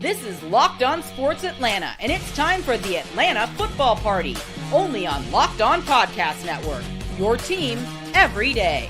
This is Locked On Sports Atlanta, and it's time for the Atlanta Football Party, only on Locked On Podcast Network, your team every day.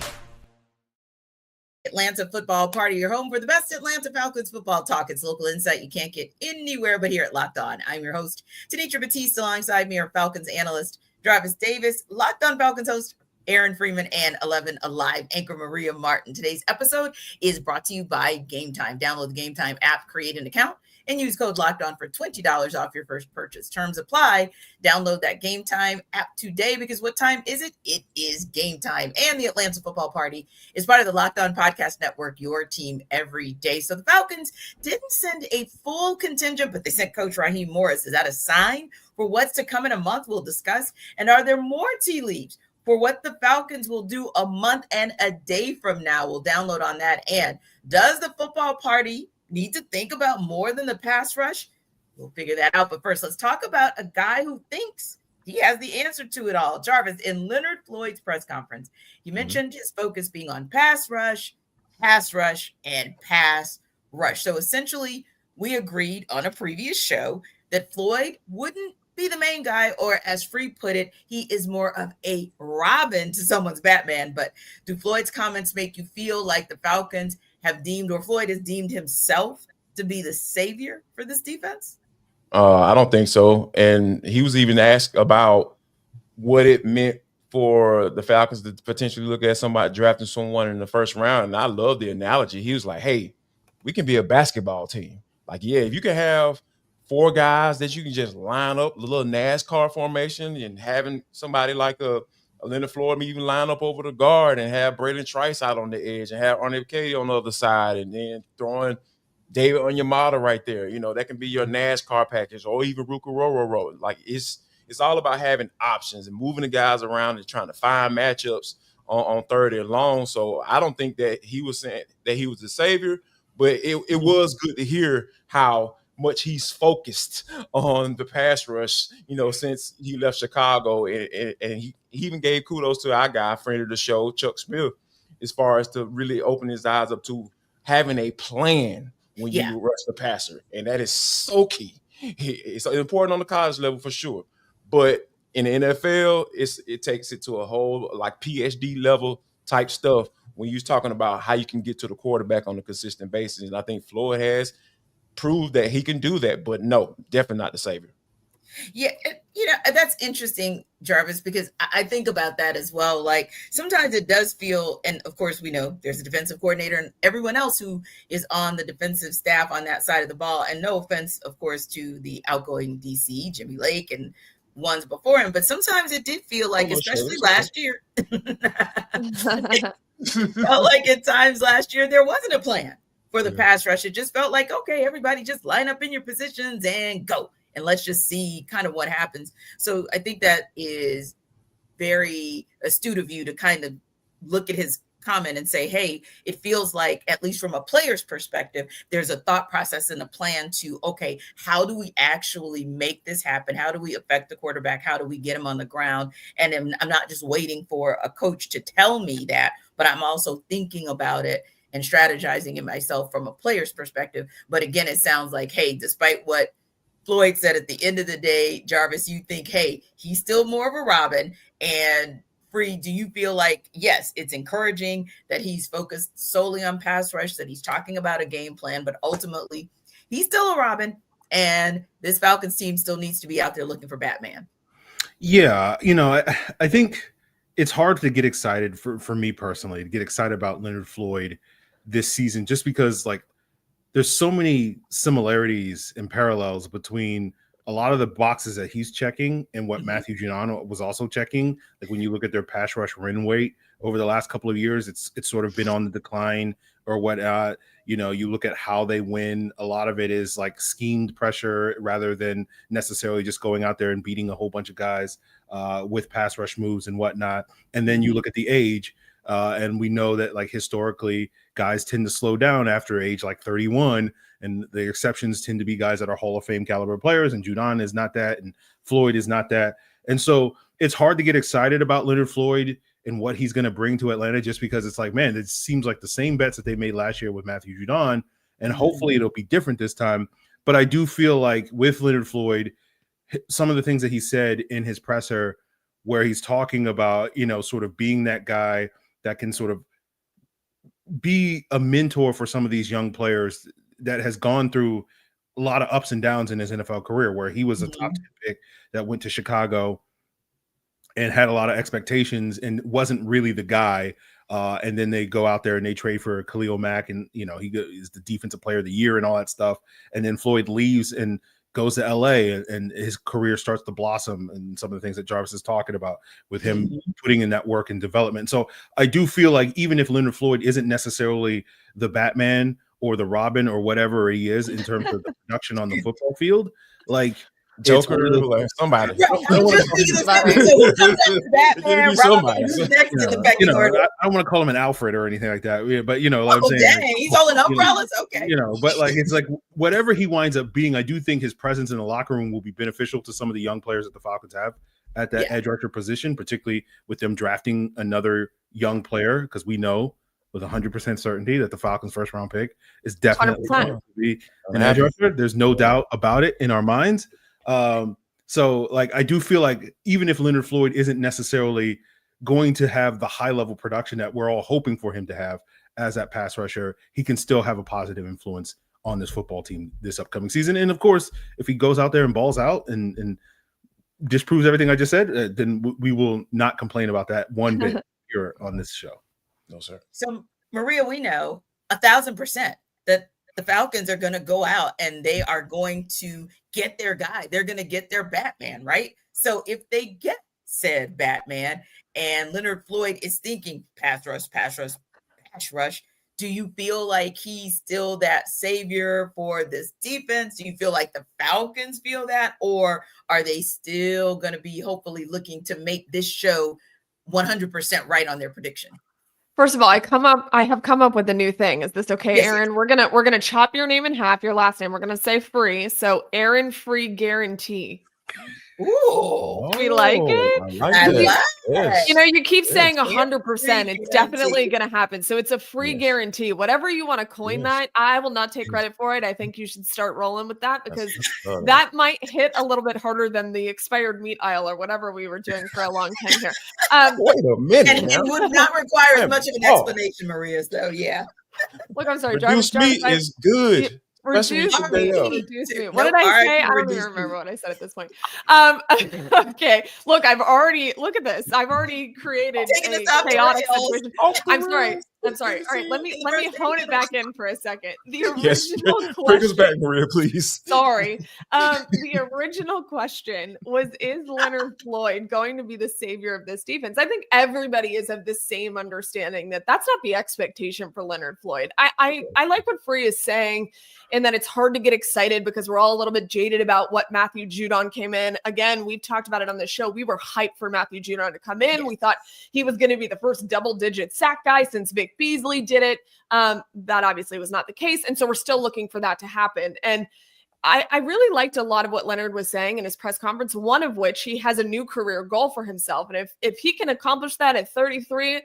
Atlanta Football Party, your home for the best Atlanta Falcons football talk. It's local insight you can't get anywhere but here at Locked On. I'm your host, Tenitra Batiste. Alongside me are Falcons analyst Jarvis Davis, Locked On Falcons host Aaron Freeman, and 11 Alive anchor Maria Martin. Today's episode is brought to you by Game Time. Download the Game Time app, create an account, and use code Locked On for $20 off your first purchase. Terms apply. Download that Game Time app today, because what time is it? It is game time. And the Atlanta Football Party is part of the Locked On Podcast Network, your team every day. So the Falcons didn't send a full contingent, but they sent Coach Raheem Morris. Is that a sign for what's to come in a month? We'll discuss. And are there more tea leaves for what the Falcons will do a month and a day from now? We'll download on that. And does the football party need to think about more than the pass rush? We'll figure that out. But first, let's talk about a guy who thinks he has the answer to it all. Jarvis, in Leonard Floyd's press conference, he mentioned his focus being on pass rush, and pass rush. So essentially, we agreed on a previous show that Floyd wouldn't be the main guy, or as Free put it, he is more of a Robin to someone's Batman. But do Floyd's comments make you feel like the Falcons have deemed, or Floyd has deemed himself to be the savior for this defense? I don't think so. And he was even asked about what it meant for the Falcons to potentially look at somebody drafting someone in the first round. And I love the analogy. He was like, hey, we can be a basketball team. Like, yeah, if you can have four guys that you can just line up, a little NASCAR formation, and having somebody like a Leonard Floyd maybe even line up over the guard and have Braden Trice out on the edge and have Arnie Mikel on the other side, and then throwing David Onyemata right there. You know, that can be your NASCAR package, or even Ruka. Like, it's all about having options and moving the guys around and trying to find matchups on third and long. So I don't think that he was saying that he was the savior, but it was good to hear how much he's focused on the pass rush, you know, since he left Chicago. And he even gave kudos to our guy, friend of the show, Chuck Smith, as far as to really open his eyes up to having a plan when you rush the passer. And that is so key. It's important on the college level for sure. But in the NFL, it takes it to a whole like PhD level type stuff when you're talking about how you can get to the quarterback on a consistent basis. And I think Floyd has proved that he can do that, but no, definitely not the savior. Yeah, you know, that's interesting, Jarvis, because I think about that as well. Like, sometimes it does feel, and of course we know there's a defensive coordinator and everyone else who is on the defensive staff on that side of the ball. And no offense, of course, to the outgoing DC, Jimmy Lake, and ones before him, but sometimes it did feel like, especially last year, felt like at times last year there wasn't a plan for the pass rush. It just felt like, okay, everybody just line up in your positions and go, and let's just see kind of what happens. So I think that is very astute of you to kind of look at his comment and say, hey, it feels like, at least from a player's perspective, there's a thought process and a plan to, okay, how do we actually make this happen? How do we affect the quarterback? How do we get him on the ground? And I'm not just waiting for a coach to tell me that, but I'm also thinking about it and strategizing it myself from a player's perspective. But again, it sounds like, hey, despite what Floyd said at the end of the day, Jarvis, you think, hey, he's still more of a Robin. And Free, do you feel like, yes, it's encouraging that he's focused solely on pass rush, that he's talking about a game plan, but ultimately he's still a Robin, and this Falcons team still needs to be out there looking for Batman? Yeah, you know, I think it's hard to get excited for me personally, to get excited about Leonard Floyd this season, just because, like, there's so many similarities and parallels between a lot of the boxes that he's checking and what Matthew Giuliano was also checking. Like, when you look at their pass rush win rate over the last couple of years, it's sort of been on the decline or whatnot. You know, you look at how they win. A lot of it is like schemed pressure rather than necessarily just going out there and beating a whole bunch of guys with pass rush moves and whatnot. And then you look at the age, and we know that, like, historically guys tend to slow down after age like 31. And the exceptions tend to be guys that are Hall of Fame caliber players, and Judon is not that, and Floyd is not that. And so it's hard to get excited about Leonard Floyd and what he's going to bring to Atlanta, just because it's like, man, it seems like the same bets that they made last year with Matthew Judon, and hopefully it'll be different this time. But I do feel like with Leonard Floyd, some of the things that he said in his presser, where he's talking about, sort of being that guy that can sort of be a mentor for some of these young players that has gone through a lot of ups and downs in his NFL career, where he was a top 10 pick that went to Chicago and had a lot of expectations and wasn't really the guy. And then they go out there and they trade for Khalil Mack, and he is the defensive player of the year and all that stuff. And then Floyd leaves and goes to LA, and his career starts to blossom, and some of the things that Jarvis is talking about with him putting in that work and development. So I do feel like even if Leonard Floyd isn't necessarily the Batman or the Robin or whatever he is in terms of the production on the football field, like Joker, like somebody. I don't want to call him an Alfred or anything like that. Yeah, but I'm saying, dang, he's holding umbrellas. Okay, but like it's like whatever he winds up being, I do think his presence in the locker room will be beneficial to some of the young players that the Falcons have at that edge rusher position, particularly with them drafting another young player, because we know with 100% certainty that the Falcons' first round pick is definitely going to be an edge rusher. There's no doubt about it in our minds. So like I do feel like even if Leonard Floyd isn't necessarily going to have the high level production that we're all hoping for him to have as that pass rusher, he can still have a positive influence on this football team this upcoming season. And of course, if he goes out there and balls out and disproves everything I just said, then we will not complain about that one bit here on this show. No, sir. So Maria, we know 1,000% that the Falcons are going to go out and they are going to get their guy. They're going to get their Batman, right? So if they get said Batman and Leonard Floyd is thinking pass rush, do you feel like he's still that savior for this defense? Do you feel like the Falcons feel that? Or are they still going to be hopefully looking to make this show 100% right on their prediction? First of all, I have come up with a new thing. Is this okay, yes, Aaron? We're gonna chop your name in half, your last name. We're gonna say Free. So Aaron Free guarantee. Ooh, we like it. I like it. You keep saying 100%. It's definitely going to happen. So it's a free guarantee. Whatever you want to coin that, I will not take credit for it. I think you should start rolling with that, because that might hit a little bit harder than the expired meat aisle or whatever we were doing for a long time here. Wait a minute. And it would not require as much of an explanation, Maria. So yeah. Look, I'm sorry. Reduced meat is good. Reduce me. What did I say? I don't even remember what I said at this point. Okay. Look, look at this. I've already created a chaotic situation. I'm sorry. All right, let me hone it back in for a second. The original question. Bring us back, Maria, please. Sorry. The original question was, is Leonard Floyd going to be the savior of this defense? I think everybody is of the same understanding that that's not the expectation for Leonard Floyd. I like what Free is saying, and that it's hard to get excited because we're all a little bit jaded about what Matthew Judon came in. Again, we've talked about it on the show. We were hyped for Matthew Judon to come in. We thought he was going to be the first double-digit sack guy since Vic Beasley did it. That obviously was not the case. And so we're still looking for that to happen. And I really liked a lot of what Leonard was saying in his press conference, one of which he has a new career goal for himself. And if he can accomplish that at 33,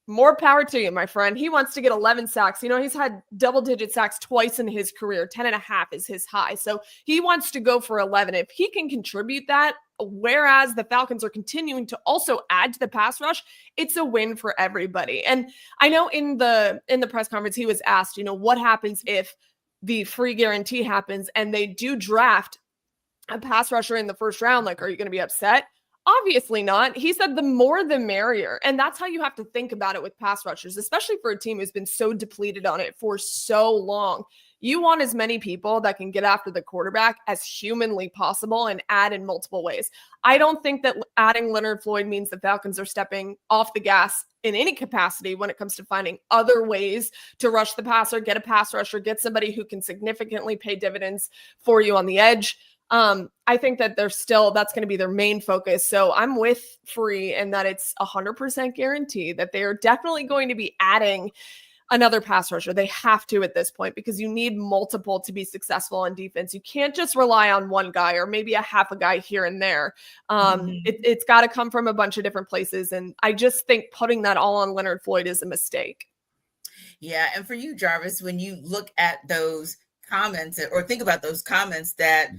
more power to you, my friend. He wants to get 11 sacks. He's had double-digit sacks twice in his career. 10.5 is his high. So he wants to go for 11. If he can contribute that, whereas the Falcons are continuing to also add to the pass rush, it's a win for everybody. And I know in the press conference, he was asked, what happens if the free guarantee happens and they do draft a pass rusher in the first round? Like, are you going to be upset? Obviously not. He said the more the merrier. And that's how you have to think about it with pass rushers, especially for a team who's been so depleted on it for so long. You want as many people that can get after the quarterback as humanly possible and add in multiple ways. I don't think that adding Leonard Floyd means the Falcons are stepping off the gas in any capacity when it comes to finding other ways to rush the passer, get a pass rusher, get somebody who can significantly pay dividends for you on the edge. I think that that's going to be their main focus. So I'm with Free in that it's 100% guarantee that they are definitely going to be adding another pass rusher. They have to at this point, because you need multiple to be successful on defense. You can't just rely on one guy or maybe a half a guy here and there. It's got to come from a bunch of different places. And I just think putting that all on Leonard Floyd is a mistake. Yeah. And for you, Jarvis, when you look at those comments or think about those comments that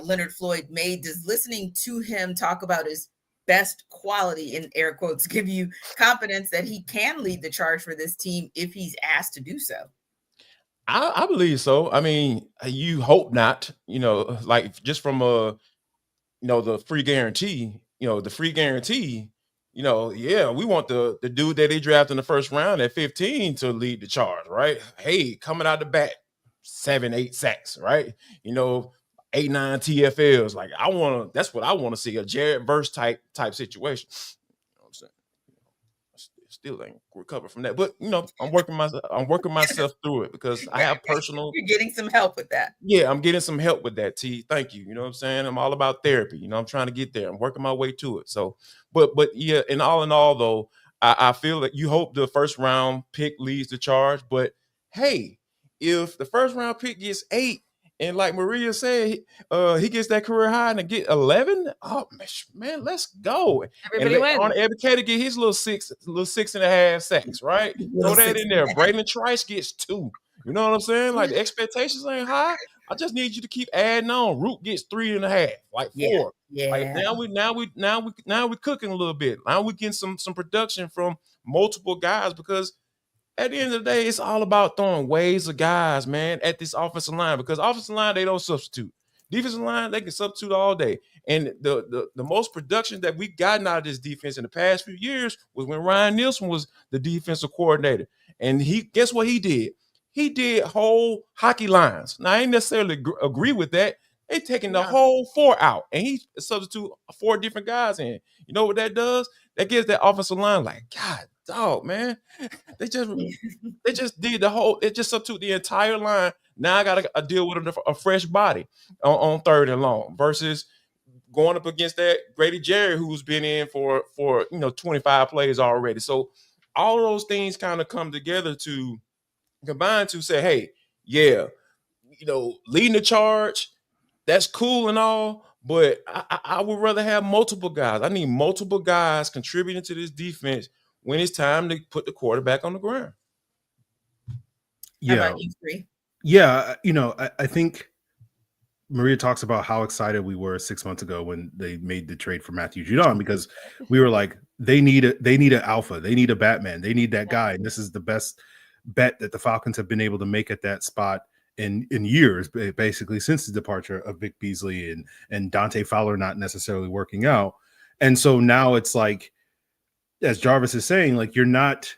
Leonard Floyd made? Does listening to him talk about his best quality, in air quotes, give you confidence that he can lead the charge for this team if he's asked to do so? I believe so. I mean, you hope not, like just from the free guarantee, yeah, we want the dude that they drafted in the first round at 15 to lead the charge, right? Hey, coming out the bat, 7-8 sacks, right? 8-9 TFLs. Like that's what I want to see, a Jared Verse type situation. You know what I'm saying? Still ain't recovered from that, but I'm working myself through it because I have personal. You're getting some help with that. Yeah, I'm getting some help with that. T, thank you. You know what I'm saying? I'm all about therapy. I'm trying to get there. I'm working my way to it. So, but yeah, in all though, I feel that you hope the first round pick leads the charge. But hey, if the first round pick gets 8, and like Maria said, he gets that career high and get 11. Oh man, let's go! Everybody wins. On Educator get his little 6.5 sacks, right? Throw that in there. Braden Trice gets 2. You know what I'm saying? Like the expectations ain't high. I just need you to keep adding on. Root gets 3.5, like 4. Yeah. Like now we cooking a little bit. Now we getting some production from multiple guys, because at the end of the day, it's all about throwing waves of guys, man, at this offensive line, because offensive line, they don't substitute. Defensive line, they can substitute all day. And the most production that we gotten out of this defense in the past few years was when Ryan Nielsen was the defensive coordinator. And guess what he did? He did whole hockey lines. Now, I ain't necessarily agree with that. They taking the whole 4 out, and he substitute 4 different guys in. You know what that does? That gives that offensive line like, God, dog, man. They just did the whole. It just substitute the entire line. Now I got to deal with a fresh body on 3rd and long versus going up against that Grady Jarrett, who's been in for 25 plays already. So all of those things kind of come together to combine to say, hey, yeah, leading the charge, that's cool and all, but I would rather have multiple guys. I need multiple guys contributing to this defense when it's time to put the quarterback on the ground. Yeah. How about you, Free? Yeah, I think Maria talks about how excited we were 6 months ago when they made the trade for Matthew Judon, because we were like, they need an alpha, they need a Batman, they need that guy, and this is the best bet that the Falcons have been able to make at that spot in years, basically since the departure of Vic Beasley and Dante Fowler not necessarily working out. And so now it's like, as Jarvis is saying, like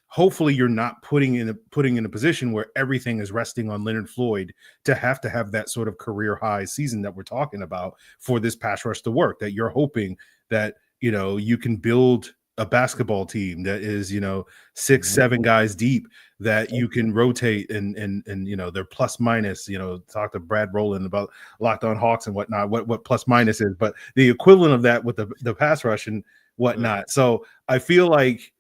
hopefully you're not putting in a position where everything is resting on Leonard Floyd to have that sort of career high season that we're talking about for this pass rush to work, that you're hoping that, you can build a basketball team that is, 6-7 guys deep, that you can rotate and they're plus minus, talk to Brad Rowland about Locked On Hawks and whatnot, what plus minus is, but the equivalent of that with the pass rush and whatnot. So I feel like,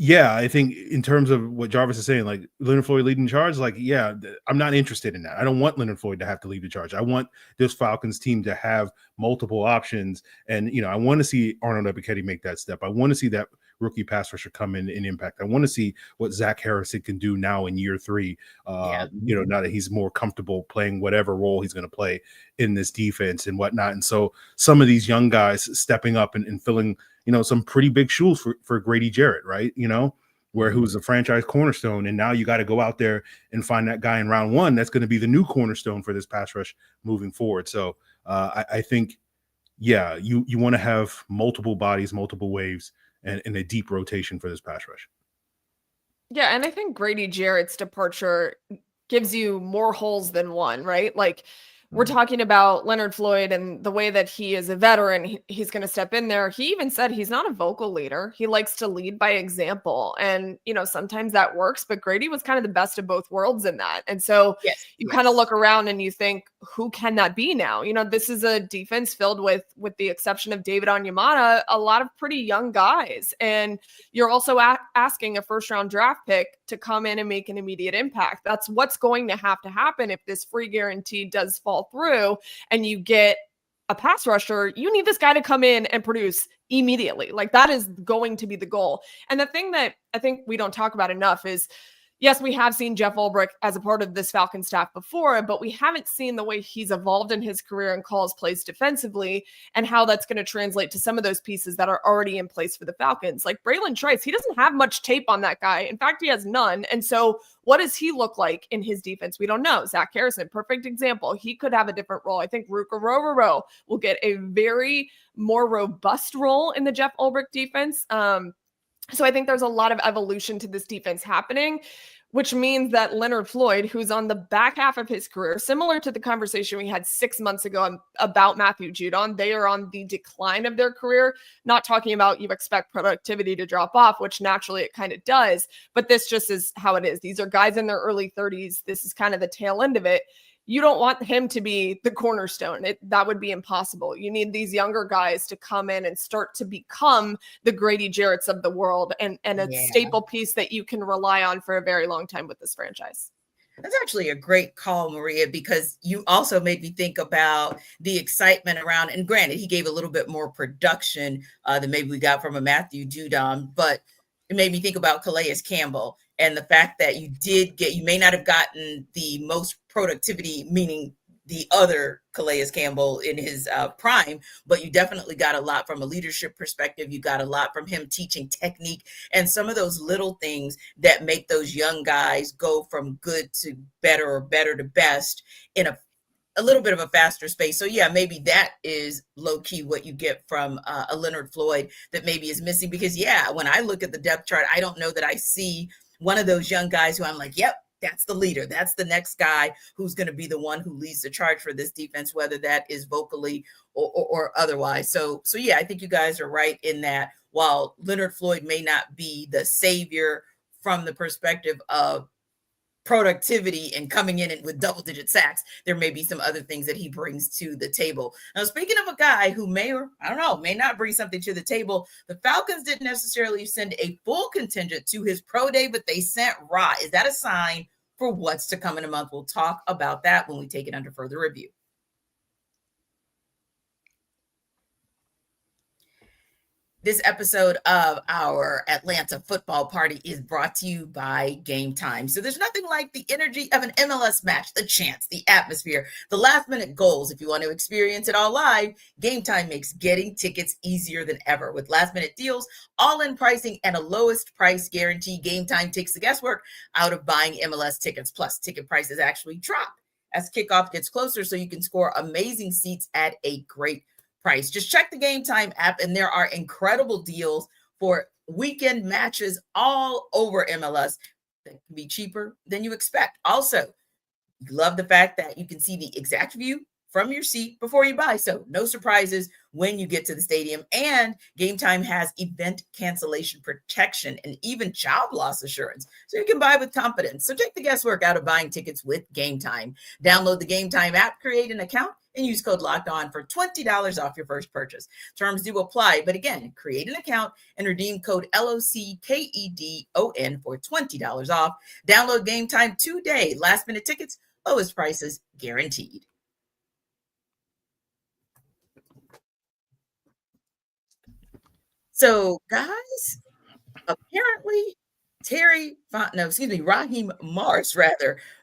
yeah, I think in terms of what Jarvis is saying, like Leonard Floyd leading the charge, like, yeah, I'm not interested in that. I don't want Leonard Floyd to have to lead the charge. I want this Falcons team to have multiple options. And, I want to see Arnold Ebiketie make that step. I want to see that rookie pass rusher come in and impact. I want to see what Zach Harrison can do now in year 3, now that he's more comfortable playing whatever role he's going to play in this defense and whatnot. And so some of these young guys stepping up and filling, some pretty big shoes for Grady Jarrett, right? Who's a franchise cornerstone. And now you got to go out there and find that guy in round 1 that's going to be the new cornerstone for this pass rush moving forward. So I think, yeah, you want to have multiple bodies, multiple waves, and a deep rotation for this pass rush. Yeah, and I think Grady Jarrett's departure gives you more holes than one, right? Like, we're talking about Leonard Floyd and the way that he is a veteran. He's going to step in there. He even said he's not a vocal leader. He likes to lead by example. And, sometimes that works, but Grady was kind of the best of both worlds in that. And so you kind of look around and you think, who can that be now? This is a defense filled with the exception of David Onyemata, a lot of pretty young guys. And you're also asking a first-round draft pick to come in and make an immediate impact. That's what's going to happen if this free guarantee does fall through and you get a pass rusher. You need this guy to come in and produce immediately. Like, that is going to be the goal. And the thing that I think we don't talk about enough is, yes, we have seen Jeff Ulbrich as a part of this Falcon staff before, but we haven't seen the way he's evolved in his career and calls plays defensively and how that's going to translate to some of those pieces that are already in place for the Falcons. Like Braylon Trice, he doesn't have much tape on that guy. In fact, he has none. And so what does he look like in his defense? We don't know. Zach Harrison, perfect example. He could have a different role. I think Ruka Rororo will get a very more robust role in the Jeff Ulbrich defense. So I think there's a lot of evolution to this defense happening, which means that Leonard Floyd, who's on the back half of his career, similar to the conversation we had 6 months ago about Matthew Judon, they are on the decline of their career, not talking about you expect productivity to drop off, which naturally it kind of does, but this just is how it is. These are guys in their early 30s. This is kind of the tail end of it. You don't want him to be the cornerstone. That would be impossible. You need these younger guys to come in and start to become the Grady Jarretts of the world and a staple piece that you can rely on for a very long time with this franchise. That's actually a great call, Maria, because you also made me think about the excitement around, and granted, he gave a little bit more production than maybe we got from a Matthew Judon, but it made me think about Calais Campbell and the fact that you may not have gotten the most productivity, meaning the other Calais Campbell in his prime, but you definitely got a lot from a leadership perspective. You got a lot from him teaching technique and some of those little things that make those young guys go from good to better or better to best in a little bit of a faster space. So yeah, maybe that is low key what you get from a Leonard Floyd that maybe is missing, because yeah, when I look at the depth chart, I don't know that I see one of those young guys who I'm like, yep, that's the leader. That's the next guy who's going to be the one who leads the charge for this defense, whether that is vocally or otherwise. So yeah, I think you guys are right in that while Leonard Floyd may not be the savior from the perspective of productivity and coming in with double-digit sacks, there may be some other things that he brings to the table. Now, speaking of a guy who may not bring something to the table, the Falcons didn't necessarily send a full contingent to his pro day, but they sent Ra. Is that a sign for what's to come in a month? We'll talk about that when we take it under further review. This episode of our Atlanta football party is brought to you by Game Time. So there's nothing like the energy of an MLS match, the chants, the atmosphere, the last-minute goals. If you want to experience it all live, Game Time makes getting tickets easier than ever. With last-minute deals, all-in pricing, and a lowest price guarantee, Game Time takes the guesswork out of buying MLS tickets. Plus, ticket prices actually drop as kickoff gets closer, so you can score amazing seats at a great price. Just check the Game Time app, and there are incredible deals for weekend matches all over MLS that can be cheaper than you expect. Also, love the fact that you can see the exact view from your seat before you buy. So no surprises when you get to the stadium. And Game Time has event cancellation protection and even job loss assurance, so you can buy with confidence. So take the guesswork out of buying tickets with Game Time. Download the Game Time app, create an account, and use code LOCKEDON for $20 off your first purchase. Terms do apply, but again, create an account and redeem code LOCKEDON for $20 off. Download Game Time today. Last minute tickets, lowest prices guaranteed. So, guys, apparently Raheem Morris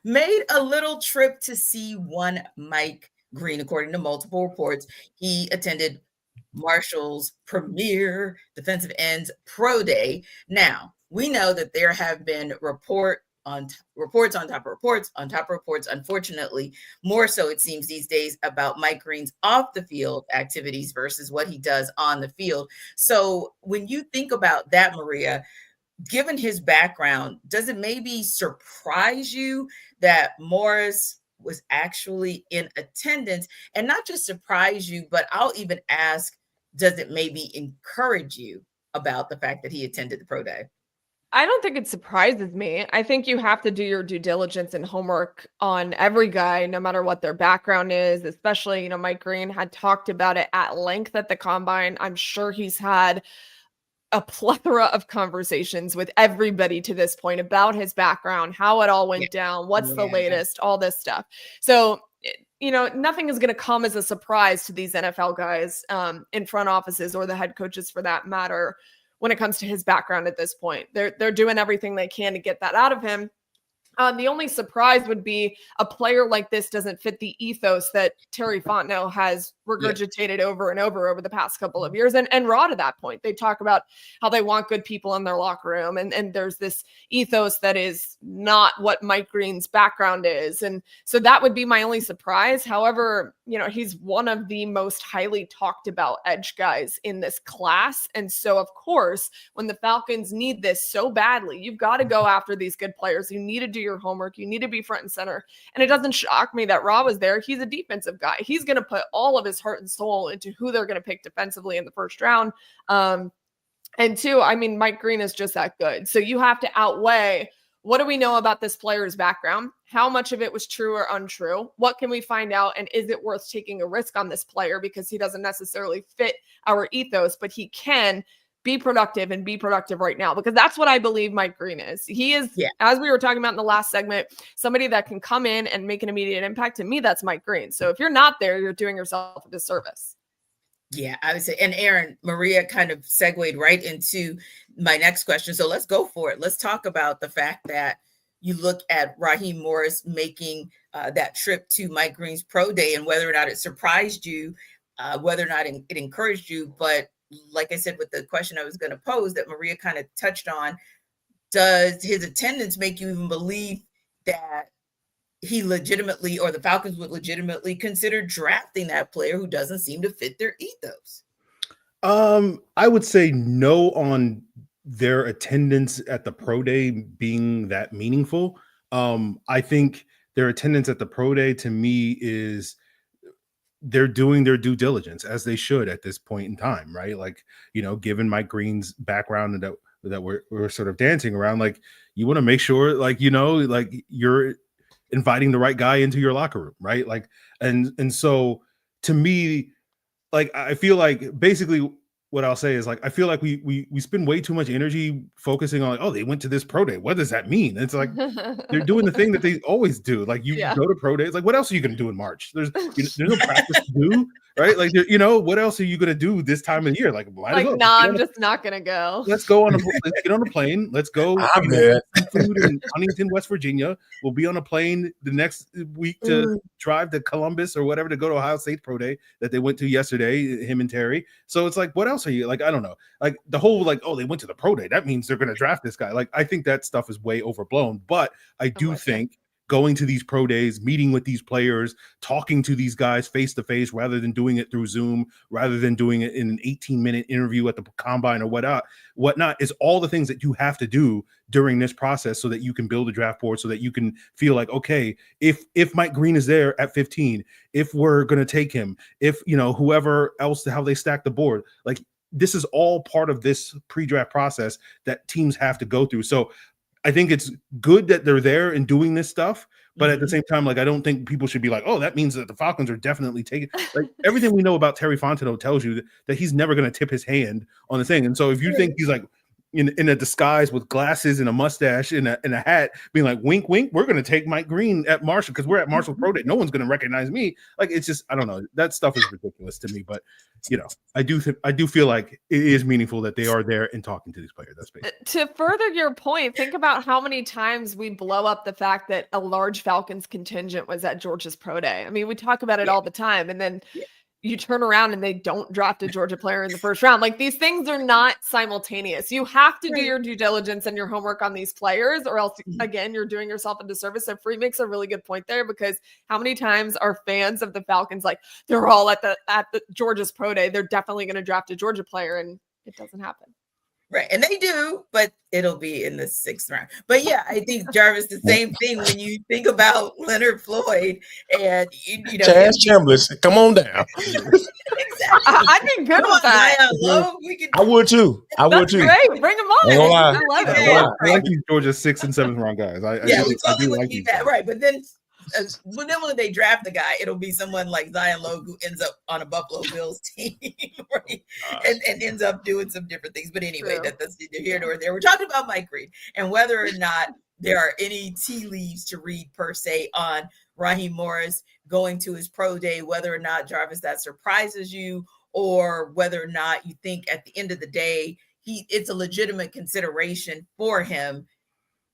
made a little trip to see one Mike Green. According to multiple reports, he attended Marshall's premier defensive ends pro day. Now, we know that there have been reports on top of reports, unfortunately, more so it seems these days, about Mike Green's off the field activities versus what he does on the field. So when you think about that, Maria, given his background, does it maybe surprise you that Morris was actually in attendance? And not just surprise you, but I'll even ask, does it maybe encourage you about the fact that he attended the pro day? I don't think it surprises me. I think you have to do your due diligence and homework on every guy, no matter what their background is, especially, Mike Green had talked about it at length at the combine. I'm sure he's had a plethora of conversations with everybody to this point about his background, how it all went down, what's the latest, all this stuff. So, nothing is going to come as a surprise to these NFL guys in front offices or the head coaches for that matter when it comes to his background at this point. They're doing everything they can to get that out of him. The only surprise would be a player like this doesn't fit the ethos that Terry Fontenot has regurgitated over and over the past couple of years. And Raw to that point, they talk about how they want good people in their locker room. And there's this ethos that is not what Mike Green's background is. And so that would be my only surprise. However, he's one of the most highly talked about edge guys in this class. And so, of course, when the Falcons need this so badly, you've got to go after these good players. You need to do your homework. You need to be front and center. And it doesn't shock me that Raw was there. He's a defensive guy. He's going to put all of his heart and soul into who they're going to pick defensively in the first round. And two, Mike Green is just that good. So you have to outweigh, what do we know about this player's background? How much of it was true or untrue? What can we find out? And is it worth taking a risk on this player because he doesn't necessarily fit our ethos, but he can be productive and be productive right now? Because that's what I believe Mike Green is. He is, as we were talking about in the last segment, somebody that can come in and make an immediate impact. To me, that's Mike Green. So if you're not there, you're doing yourself a disservice. Yeah, I would say, and Aaron, Maria kind of segued right into my next question. So let's go for it. Let's talk about the fact that you look at Raheem Morris making that trip to Mike Green's pro day and whether or not it surprised you, whether or not it encouraged you. But like I said, with the question I was going to pose that Maria kind of touched on, does his attendance make you even believe that he legitimately, or the Falcons would legitimately consider drafting that player who doesn't seem to fit their ethos? I would say no on their attendance at the pro day being that meaningful. I think their attendance at the pro day to me is they're doing their due diligence as they should at this point in time, right? Like, given Mike Green's background and that we're sort of dancing around, like you want to make sure, like, like you're inviting the right guy into your locker room, right? Like, and so to me, like, I feel like basically what I'll say is, like, I feel like we spend way too much energy focusing on, like, oh, they went to this pro day. What does that mean? It's like they're doing the thing that they always do. Like, you go to pro days. Like, what else are you going to do in March? There's no practice to do, right? Like, what else are you going to do this time of year? Like, I'm just not going to go. Let's get on a plane. Let's go food in Huntington, West Virginia. We'll be on a plane the next week to drive to Columbus or whatever to go to Ohio State pro day that they went to yesterday, him and Terry. So it's like, what else are you, like, I don't know, like the whole, like, oh, they went to the pro day, that means they're going to draft this guy. Like, I think that stuff is way overblown, but I do think going to these pro days, meeting with these players, talking to these guys face to face, rather than doing it through Zoom, rather than doing it in an 18-minute interview at the combine or whatnot, is all the things that you have to do during this process so that you can build a draft board, so that you can feel like, okay, if Mike Green is there at 15, if we're going to take him, if, whoever else, how they stack the board, like, this is all part of this pre-draft process that teams have to go through. So I think it's good that they're there and doing this stuff, but at the same time, like, I don't think people should be like, oh, that means that the Falcons are definitely taking, like, everything we know about Terry Fontenot tells you that he's never going to tip his hand on the thing. And so if you think he's like in a disguise with glasses and a mustache and a hat, being like, wink, wink, we're going to take Mike Green at Marshall because we're at Marshall Pro Day, no one's going to recognize me. Like, it's just, I don't know. That stuff is ridiculous to me. But, I do feel like it is meaningful that they are there and talking to these players. That's basically. To further your point, think about how many times we blow up the fact that a large Falcons contingent was at Georgia's Pro Day. I mean, we talk about it all the time, and then you turn around and they don't draft a Georgia player in the first round. Like, these things are not simultaneous. You have to do your due diligence and your homework on these players, or else, again, you're doing yourself a disservice. So Free makes a really good point there, because how many times are fans of the Falcons like, they're all at the Georgia's Pro Day, they're definitely going to draft a Georgia player, and it doesn't happen. Right. And they do, but it'll be in the 6th round. But yeah, I think, Jarvis, the same thing when you think about Leonard Floyd and, Chaz Chambliss, come on down. Exactly. I'd be good with that. I would too. Great. Bring them on. I love it. I like these Georgia 6th and 7th round guys. I do like these guys. Right. But then when they draft the guy, it'll be someone like Zion Logue who ends up on a Buffalo Bills team, right? And ends up doing some different things. But anyway, that's neither here nor there. We're talking about Mike Green and whether or not there are any tea leaves to read per se on Raheem Morris going to his pro day, whether or not, Jarvis, that surprises you, or whether or not you think at the end of the day, it's a legitimate consideration for him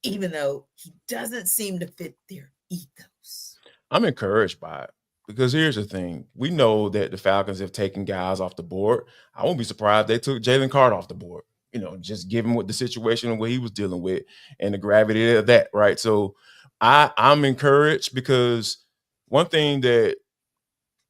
even though he doesn't seem to fit their ethos. I'm encouraged by it because here's the thing. We know that the Falcons have taken guys off the board. I won't be surprised they took Jalen Carter off the board, just given what the situation and what he was dealing with and the gravity of that, right? So I'm encouraged because one thing that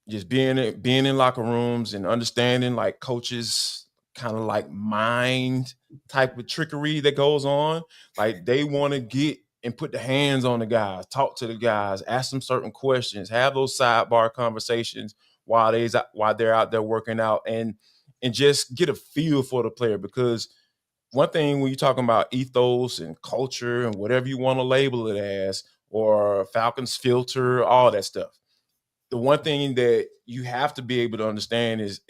just being in locker rooms and understanding like coaches kind of like mind type of trickery that goes on, like they want to get and put the hands on the guys, talk to the guys, ask them certain questions, have those sidebar conversations while they're out there working out and just get a feel for the player. Because one thing when you're talking about ethos and culture and whatever you want to label it as, or Falcons filter, all that stuff, the one thing that you have to be able to understand is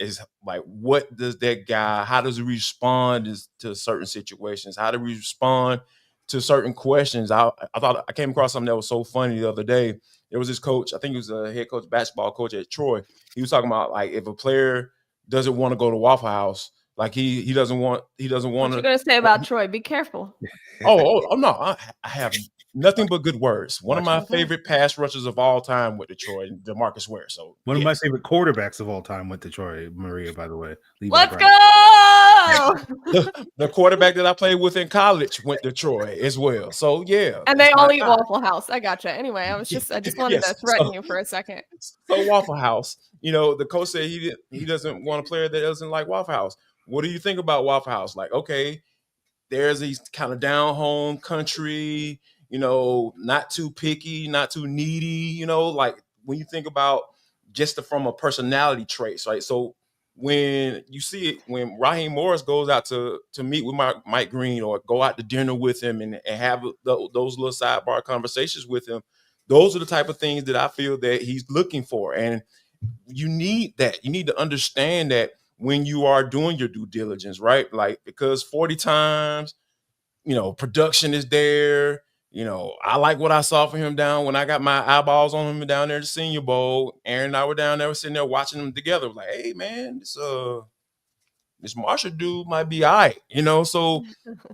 like, what does that guy, how does he respond to certain situations? How do we respond to certain questions? I thought I came across something that was so funny the other day. There was this coach, I think he was a head coach, basketball coach at Troy. He was talking about like if a player doesn't want to go to Waffle House, like he doesn't want What you gonna say about Troy? Be careful. Oh no, I have nothing but good words. One of my favorite pass rushers of all time went to Troy, DeMarcus Ware. So one of my favorite quarterbacks of all time went to Troy, Maria, by the way. Let's go. The quarterback that I played with in college went to Troy as well. So yeah. And they all eat Waffle House. I gotcha. Anyway, I just wanted to threaten you for a second. So Waffle House, the coach said he doesn't want a player that doesn't like Waffle House. What do you think about Waffle House? Like, okay, there's these kind of down home country, not too picky, not too needy, like when you think about just from a personality traits, right? So when you see it, when Raheem Morris goes out to meet with Mike Green or go out to dinner with him and have those little sidebar conversations with him, those are the type of things that I feel that he's looking for. And you need that. You need to understand that when you are doing your due diligence, right? Like, because 40 times, production is there. I like what I saw from him down when I got my eyeballs on him down there at the Senior Bowl. Aaron and I were down there, we're sitting there watching them together. Like, hey, man, this Marshall dude might be all right, So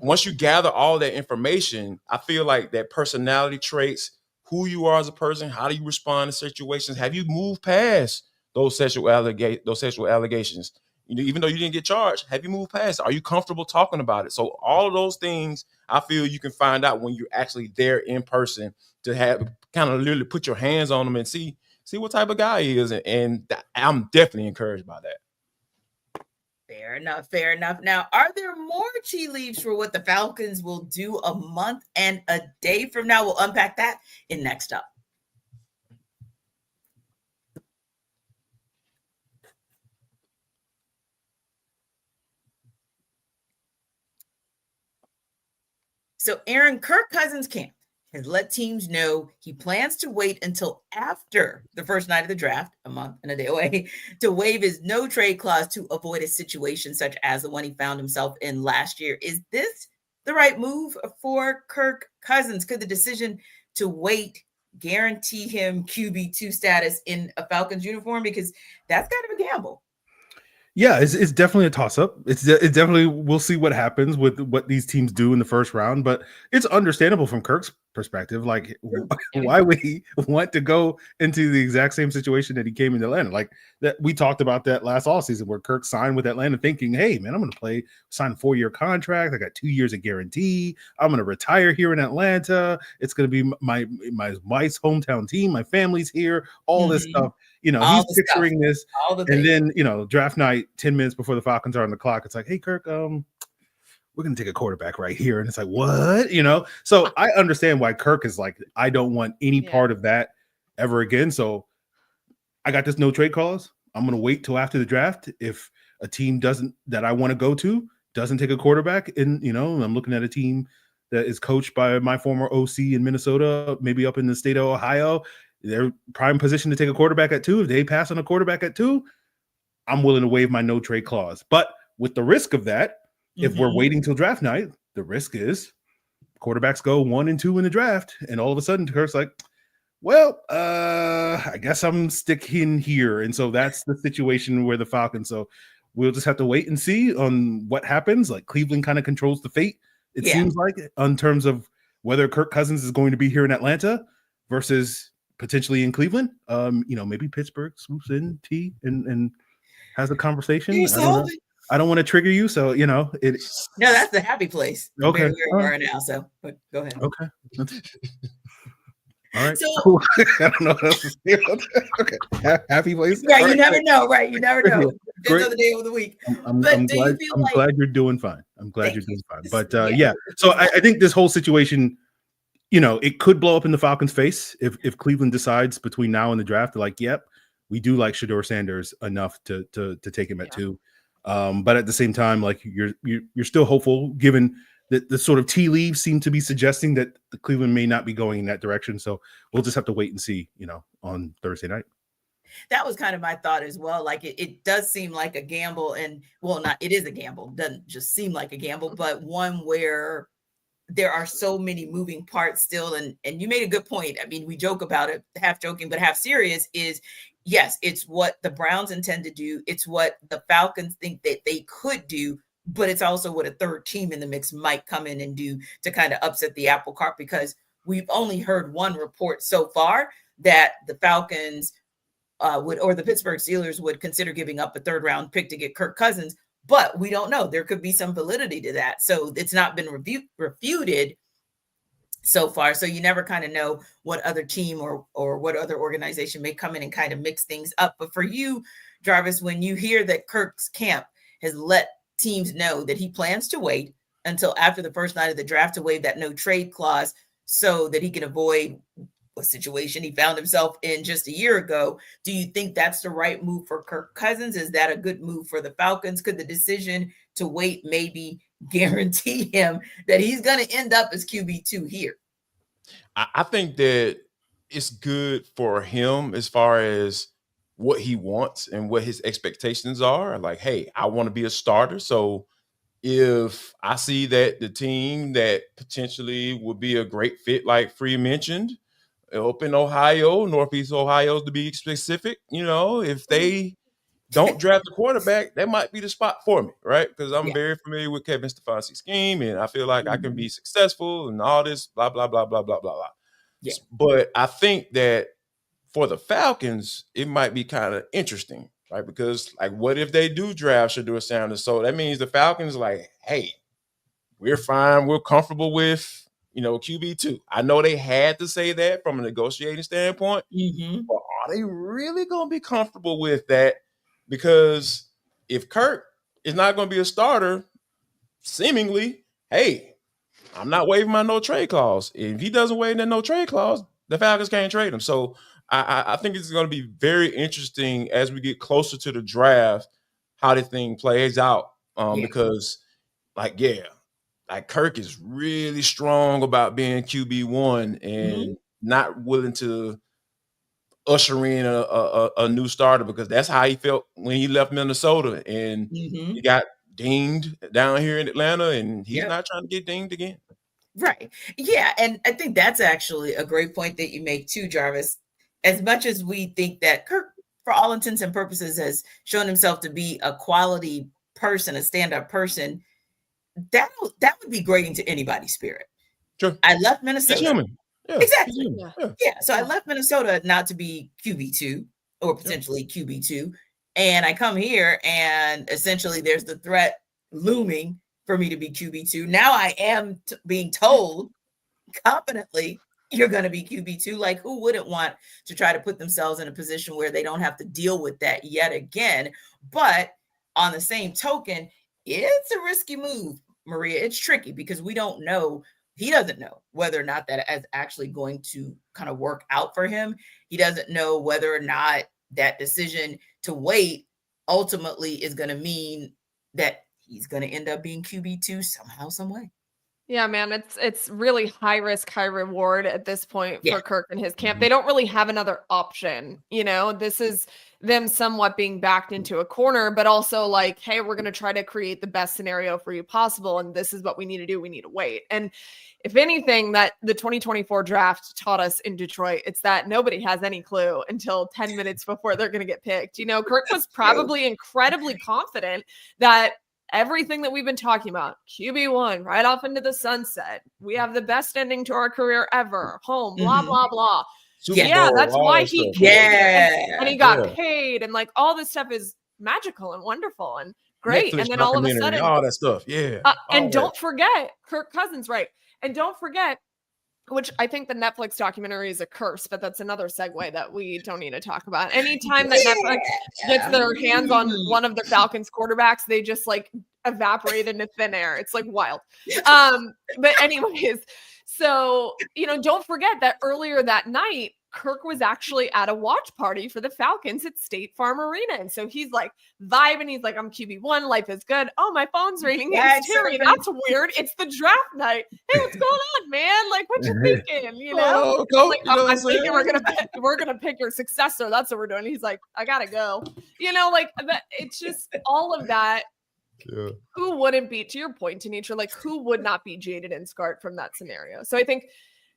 once you gather all that information, I feel like that personality traits, who you are as a person, how do you respond to situations? Have you moved past those sexual allegations? Even though you didn't get charged, have you moved past it? Are you comfortable talking about it? So all of those things, I feel you can find out when you're actually there in person to have kind of literally put your hands on them and see what type of guy he is. And I'm definitely encouraged by that. Fair enough. Now, are there more tea leaves for what the Falcons will do a month and a day from now? We'll unpack that in Next Up. So Aaron, Kirk Cousins camp has let teams know he plans to wait until after the first night of the draft, a month and a day away, to waive his no trade clause to avoid a situation such as the one he found himself in last year. Is this the right move for Kirk Cousins? Could the decision to wait guarantee him QB2 status in a Falcons uniform? Because that's kind of a gamble. Yeah, it's definitely a toss-up. It's definitely, we'll see what happens with what these teams do in the first round, but it's understandable from Kirk's perspective. Like, why would he want to go into the exact same situation that he came into Atlanta? Like, that we talked about that last offseason where Kirk signed with Atlanta thinking, hey, man, I'm going to sign a 4-year contract. I got 2 years of guarantee. I'm going to retire here in Atlanta. It's going to be my wife's hometown team. My family's here, all this stuff. He's picturing this. And then, draft night, 10 minutes before the Falcons are on the clock, it's like, hey, Kirk, we're going to take a quarterback right here. And it's like, what? So I understand why Kirk is like, I don't want any part of that ever again. So I got this no trade clause. I'm going to wait till after the draft. If a team that I want to go to doesn't take a quarterback, and, I'm looking at a team that is coached by my former OC in Minnesota, maybe up in the state of Ohio, they're prime position to take a quarterback at 2. If they pass on a quarterback at 2, I'm willing to waive my no trade clause. But with the risk of that, if we're waiting till draft night, the risk is quarterbacks go 1 and 2 in the draft. And all of a sudden, Kirk's like, well, I guess I'm sticking here. And so that's the situation where the Falcons. So we'll just have to wait and see on what happens. Like, Cleveland kind of controls the fate, it seems like, in terms of whether Kirk Cousins is going to be here in Atlanta versus potentially in Cleveland. Maybe Pittsburgh swoops in and has a conversation. I don't want to trigger you, so No, that's the happy place. Okay, where we are now. So, but go ahead. Okay. All right. So, cool. I don't know what else to say about that. Okay. Happy place. Yeah, All you never know, right? You never know. Depends on the day of the week. I'm glad you're doing fine. I'm glad you're doing fine. But yeah. So I think this whole situation, it could blow up in the Falcons' face if Cleveland decides between now and the draft, they're like, yep, we do like Shedeur Sanders enough to take him at 2. But at the same time, like you're still hopeful, given that the sort of tea leaves seem to be suggesting that the Cleveland may not be going in that direction. So we'll just have to wait and see, on Thursday night. That was kind of my thought as well. Like it does seem like a gamble, and it is a gamble. Doesn't just seem like a gamble, but one where there are so many moving parts still. And you made a good point. I mean, we joke about it, half joking, but half serious is, yes, it's what the Browns intend to do. It's what the Falcons think that they could do, but it's also what a third team in the mix might come in and do to kind of upset the apple cart, because we've only heard one report so far that the Falcons or the Pittsburgh Steelers would consider giving up a 3rd round pick to get Kirk Cousins, but we don't know. There could be some validity to that. So it's not been refuted so far. So you never kind of know what other team or what other organization may come in and kind of mix things up. But for you, Jarvis, when you hear that Kirk's camp has let teams know that he plans to wait until after the first night of the draft to waive that no trade clause so that he can avoid a situation he found himself in just a year ago, do you think that's the right move for Kirk Cousins? Is that a good move for the Falcons? Could the decision to wait maybe guarantee him that he's going to end up as QB2 here? I think that it's good for him as far as what he wants and what his expectations are. Like, hey, I want to be a starter. So if I see that the team that potentially would be a great fit, like Free mentioned, up in Ohio, Northeast Ohio to be specific, if they don't draft a quarterback, that might be the spot for me, right? Because I'm very familiar with Kevin Stefanski's scheme, and I feel like I can be successful and all this, blah, blah, blah, blah, blah, blah, blah. Yeah. But I think that for the Falcons, it might be kind of interesting, right? Because, like, what if they do draft Shedeur Sanders? So that means the Falcons like, hey, we're fine. We're comfortable with, QB2. I know they had to say that from a negotiating standpoint, but are they really going to be comfortable with that? Because if Kirk is not going to be a starter, seemingly, hey, I'm not waiving my no trade clause. If he doesn't waive that no trade clause, the Falcons can't trade him. So I think it's going to be very interesting as we get closer to the draft, how the thing plays out. Because, like Kirk is really strong about being QB1 and not willing to usher in a new starter, because that's how he felt when he left Minnesota and he got dinged down here in Atlanta, and he's not trying to get dinged again. Right. Yeah. And I think that's actually a great point that you make too, Jarvis. As much as we think that Kirk, for all intents and purposes, has shown himself to be a quality person, a stand-up person, that would be grating to anybody's spirit. Sure. I left Minnesota. He's human. Yeah, exactly. Yeah. So I left Minnesota not to be QB2 or potentially QB2. And I come here and essentially there's the threat looming for me to be QB2. Now I am being told confidently, you're going to be QB2. Like, who wouldn't want to try to put themselves in a position where they don't have to deal with that yet again? But on the same token, it's a risky move, Maria. It's tricky because we don't know. He doesn't know whether or not that is actually going to kind of work out for him. He doesn't know whether or not that decision to wait ultimately is going to mean that he's going to end up being QB2 somehow, some way. Yeah, man, it's really high risk, high reward at this point for Kirk and his camp. They don't really have another option. This is them somewhat being backed into a corner, but also like, hey, we're going to try to create the best scenario for you possible. And this is what we need to do. We need to wait. And if anything that the 2024 draft taught us in Detroit, it's that nobody has any clue until 10 minutes before they're going to get picked. Kirk was probably incredibly confident that everything that we've been talking about, QB1, right off into the sunset. We have the best ending to our career ever. Home, blah, blah, blah. Super Yeah, Bowl, that's all why that he stuff. came here and he got Yeah. paid, and like all this stuff is magical and wonderful and great. Netflix And then all of a documentary, sudden, all that stuff. Yeah. and don't forget Kirk Cousins, right? And don't forget, which I think the Netflix documentary is a curse, but that's another segue that we don't need to talk about. Anytime that Netflix gets their hands on one of the Falcons quarterbacks, they just like evaporate into thin air. It's like wild. But anyways, so, don't forget that earlier that night, Kirk was actually at a watch party for the Falcons at State Farm Arena. And so he's like vibing. He's like, I'm QB1. Life is good. Oh, my phone's ringing. It's Terry. That's weird. It's the draft night. Hey, what's going on, man? Like, what you thinking? I'm thinking we're gonna pick your successor. That's what we're doing. He's like, I gotta go. It's just all of that. Yeah. Who wouldn't be, to your point, Tenitra, like who would not be jaded and scarred from that scenario? So I think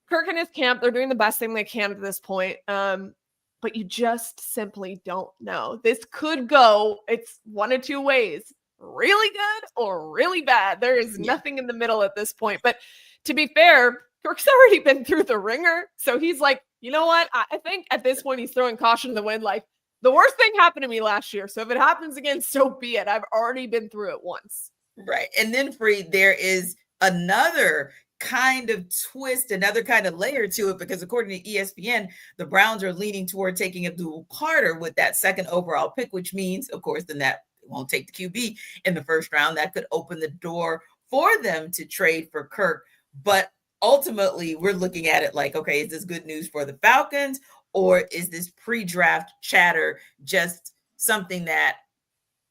Kirk and his camp, they're doing the best thing they can at this point. But you just simply don't know. This could go, it's one of two ways, really good or really bad. There is nothing in the middle at this point. But to be fair, Kirk's already been through the ringer. So he's like, you know what? I think at this point he's throwing caution to the wind. Like, the worst thing happened to me last year. So if it happens again, so be it. I've already been through it once. Right. And then, Free, there is another kind of twist, another kind of layer to it, because according to ESPN, the Browns are leaning toward taking Abdul Carter with that second overall pick, which means, of course, then that won't take the QB in the first round. That could open the door for them to trade for Kirk. But ultimately, we're looking at it like, okay, is this good news for the Falcons? Or is this pre-draft chatter just something that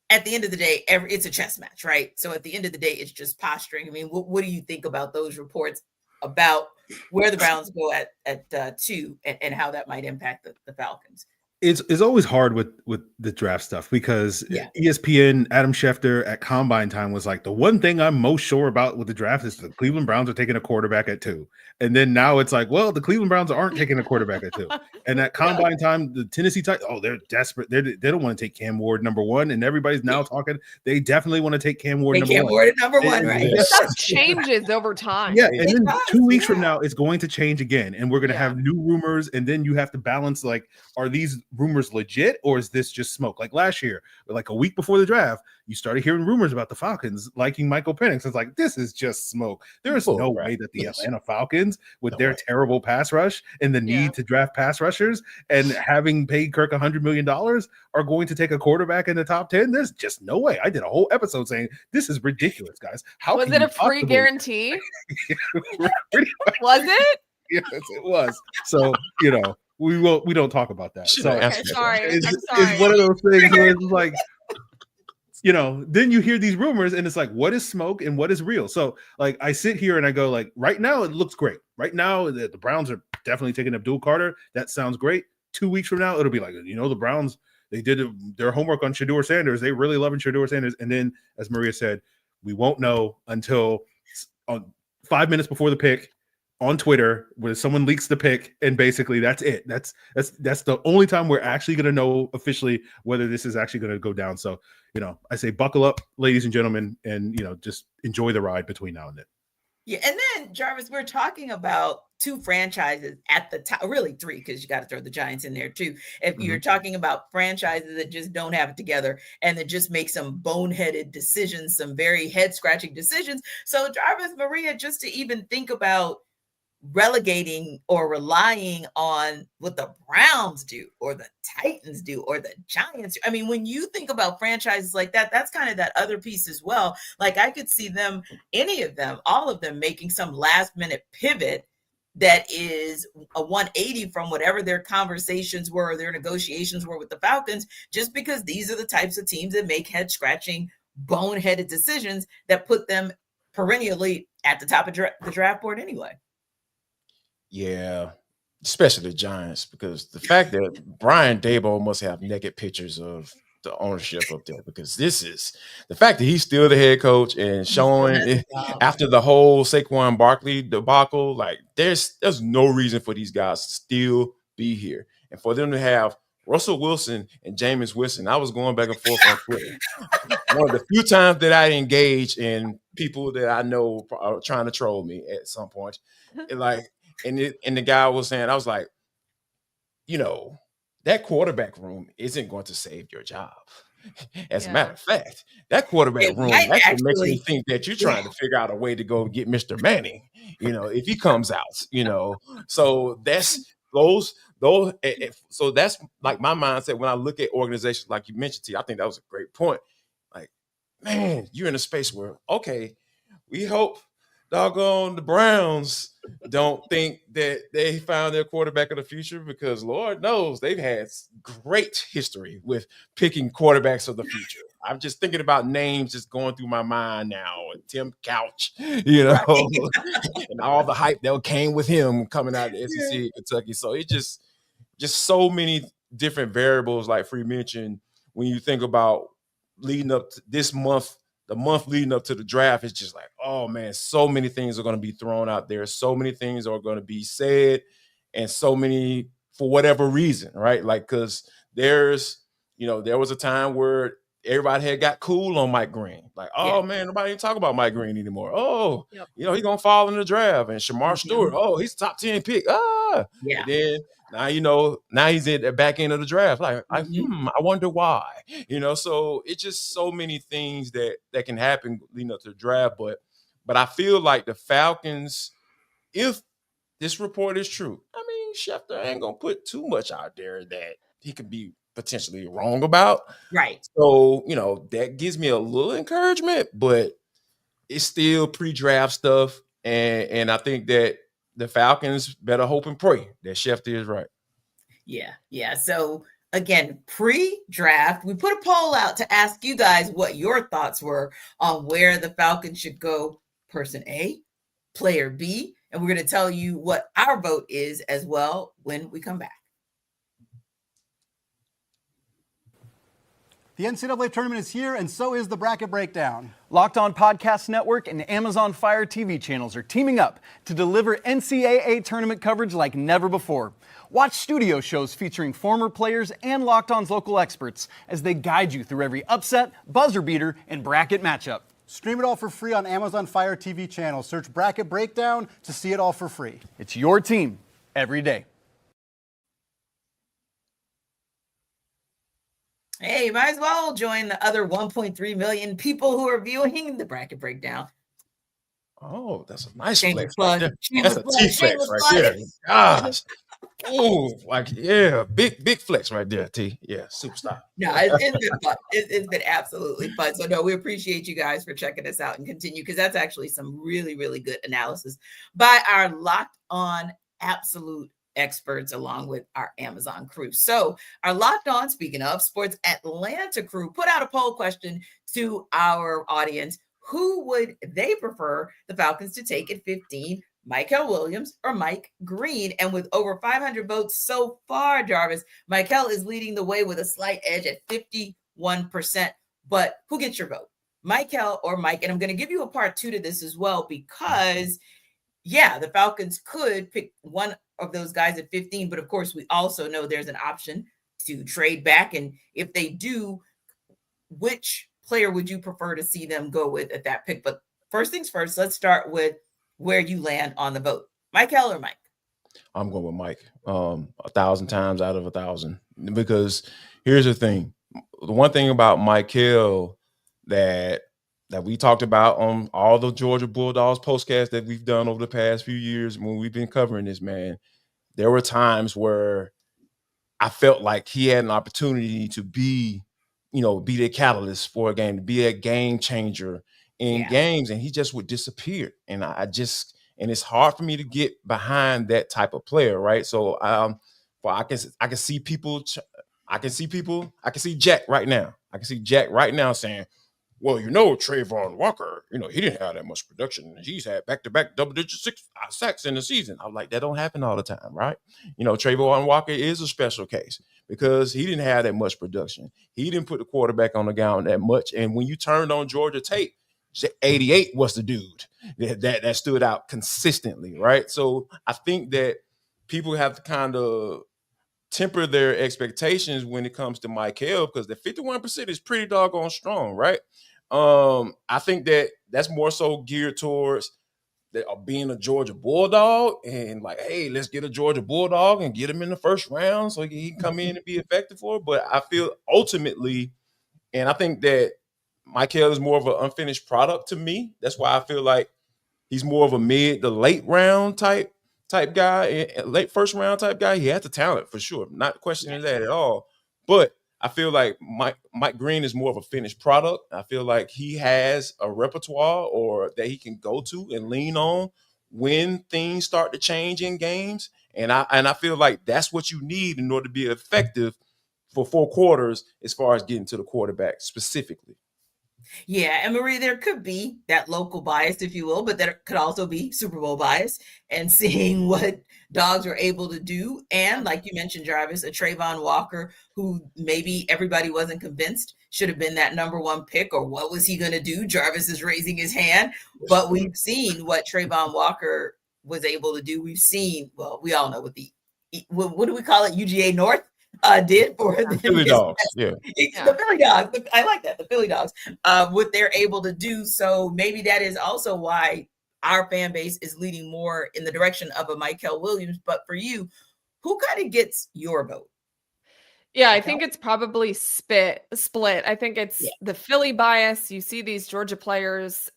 at the end of the day, it's a chess match, right? So at the end of the day, it's just posturing. I mean, what do you think about those reports about where the Browns go at 2 and how that might impact the Falcons? It's always hard with the draft stuff because ESPN, Adam Schefter at Combine time was like, the one thing I'm most sure about with the draft is the Cleveland Browns are taking a quarterback at 2. And then now it's like, well, the Cleveland Browns aren't taking a quarterback at 2. And at Combine time, the Tennessee Titans, they're desperate. They don't want to take Cam Ward number 1. And everybody's now talking, they definitely want to take Cam Ward number 1. Cam Ward at number 1, right? That changes over time. Yeah, and then 2 weeks from now, it's going to change again. And we're going to have new rumors. And then you have to balance, like, are these rumors legit or is this just smoke? Like last year, like a week before the draft, you started hearing rumors about the Falcons liking Michael Penix. It's like, this is just smoke. There is no way that the Atlanta Falcons, with their terrible pass rush and the need to draft pass rushers and having paid Kirk $100 million, are going to take a quarterback in the top 10. There's just no way. I did a whole episode saying this is ridiculous, guys. How was it a free guarantee? Was it? Yes, it was. So, we don't talk about that. So okay, sorry. It's sorry. one of those things where it's like, then you hear these rumors and it's like, what is smoke and what is real? So like I sit here and I go like, right now it looks great. Right now the Browns are definitely taking Abdul Carter. That sounds great. 2 weeks from now, it'll be like, the Browns, they did their homework on Shedeur Sanders. They really loving Shedeur Sanders. And then, as Maria said, we won't know until 5 minutes before the pick on Twitter, where someone leaks the pick, and basically that's it. That's the only time we're actually going to know officially whether this is actually going to go down. So, I say buckle up, ladies and gentlemen, and just enjoy the ride between now and then. Yeah, and then Jarvis, we're talking about 2 franchises at the top, really 3, because you got to throw the Giants in there too. If you're talking about franchises that just don't have it together and that just make some boneheaded decisions, some very head-scratching decisions. So Jarvis, Maria, just to even think about relegating or relying on what the Browns do or the Titans do or the Giants. I mean, when you think about franchises like that, that's kind of that other piece as well. Like I could see them, any of them, all of them making some last minute pivot that is a 180 from whatever their conversations were or their negotiations were with the Falcons, just because these are the types of teams that make head scratching, boneheaded decisions that put them perennially at the top of the draft board anyway. Yeah, especially the Giants, because the fact that Brian Daboll must have naked pictures of the ownership up there, because this is the fact that he's still the head coach and showing it, after the whole Saquon Barkley debacle, like there's no reason for these guys to still be here and for them to have Russell Wilson and Jameis Winston. I was going back and forth on Twitter. One of the few times that I engage in people that I know are trying to troll me at some point. And the guy was saying, I was like, that quarterback room isn't going to save your job. As a matter of fact, that quarterback room actually makes me think that you're trying to figure out a way to go get Mr. Manning, if he comes out, So that's so that's like my mindset when I look at organizations like you mentioned, T. I think that was a great point. Like, man, you're in a space where, okay, we hope doggone the Browns don't think that they found their quarterback of the future, because Lord knows they've had great history with picking quarterbacks of the future. I'm just thinking about names just going through my mind now. Tim Couch, and all the hype that came with him coming out of the SEC Kentucky. So it just so many different variables, like Free mentioned, when you think about leading up to this month. The month leading up to the draft is just like, oh man, so many things are going to be thrown out there. So many things are going to be said, and so many for whatever reason, right? Like, because there was a time where everybody had got cool on Mike Green. Like, oh man, nobody even talk about Mike Green anymore. Oh, he's going to fall in the draft. And Shamar Stewart, oh, he's top 10 pick. And then now he's at the back end of the draft. I wonder why. So it's just so many things that can happen leading up to the draft. But I feel like the Falcons, if this report is true, I mean, Schefter ain't gonna put too much out there that he could be potentially wrong about. Right. So, that gives me a little encouragement, but it's still pre-draft stuff. And I think that the Falcons better hope and pray that Schefter is right. Yeah. So again, pre-draft, we put a poll out to ask you guys what your thoughts were on where the Falcons should go. Person A, player B, and we're going to tell you what our vote is as well when we come back. The NCAA tournament is here, and so is the bracket breakdown. Locked On Podcast Network and Amazon Fire TV channels are teaming up to deliver NCAA tournament coverage like never before. Watch studio shows featuring former players and Locked On's local experts as they guide you through every upset, buzzer beater, and bracket matchup. Stream it all for free on Amazon Fire TV channel. Search Bracket Breakdown to see it all for free. It's your team every day. Hey, you might as well join the other 1.3 million people who are viewing the Bracket Breakdown. Oh, that's a nice Shameless flex. plug. Right there. That's a T-flex right there. Gosh. Oh, big flex right there, T. Yeah, superstar. No, it's been fun. It's been absolutely fun. So no, we appreciate you guys for checking us out and continue, because that's actually some really, really good analysis by our Locked On absolute experts along with our Amazon crew. So our Locked On, speaking of Sports Atlanta crew, put out a poll question to our audience. Who would they prefer the Falcons to take at 15? Mikel Williams or Mike Green? And with over 500 votes so far, Jarvis, Mikel is leading the way with a slight edge at 51%. But who gets your vote? Mikel or Mike? And I'm going to give you a part 2 to this as well, because the Falcons could pick one of those guys at 15. But of course, we also know there's an option to trade back. And if they do, which player would you prefer to see them go with at that pick? But first things first, let's start with where you land on the vote. Mikel or Mike? I'm going with Mike 1,000 times out of 1,000, because here's the thing. The one thing about Mikel that we talked about on all the Georgia Bulldogs postcasts that we've done over the past few years when we've been covering this, man, there were times where I felt like he had an opportunity to be the catalyst for a game, to be a game changer in games, and he just would disappear. And and it's hard for me to get behind that type of player, right? So I can see people, I can see Jack right now. I can see Jack right now saying, well, Trayvon Walker, he didn't have that much production. He's had back-to-back double-digit sacks in the season. I'm like, that don't happen all the time, right? Trayvon Walker is a special case because he didn't have that much production. He didn't put the quarterback on the ground that much. And when you turned on Georgia tape, 88 was the dude that stood out consistently, right? So I think that people have to kind of temper their expectations when it comes to Mikel, because the 51% is pretty doggone strong, right? I think that's more so geared towards being a Georgia Bulldog and like, hey, let's get a Georgia Bulldog and get him in the first round so he can come in and be effective for it. But I feel ultimately, and I think that Mikel is more of an unfinished product to me. That's why I feel like he's more of a mid to late round type guy, late first round type guy. He has the talent for sure. Not questioning that at all. But I feel like Mike Green is more of a finished product. I feel like he has a repertoire or that he can go to and lean on when things start to change in games. And I feel like that's what you need in order to be effective for 4 quarters as far as getting to the quarterback specifically. Yeah, and Marie, there could be that local bias, if you will, but there could also be Super Bowl bias and seeing what dogs are able to do. And like you mentioned, Jarvis, a Trayvon Walker, who maybe everybody wasn't convinced should have been that number 1 pick, or what was he going to do? Jarvis is raising his hand, but we've seen what Trayvon Walker was able to do. We've seen, well, we all know what do we call it? UGA North did for the Philly Dogs. Yeah. The Philly Dogs. I like that. The Philly Dogs, what they're able to do. So maybe that is also why our fan base is leading more in the direction of a Mikel Williams. But for you, who kind of gets your vote? Yeah, I think it's probably split. I think it's the Philly bias. You see these Georgia players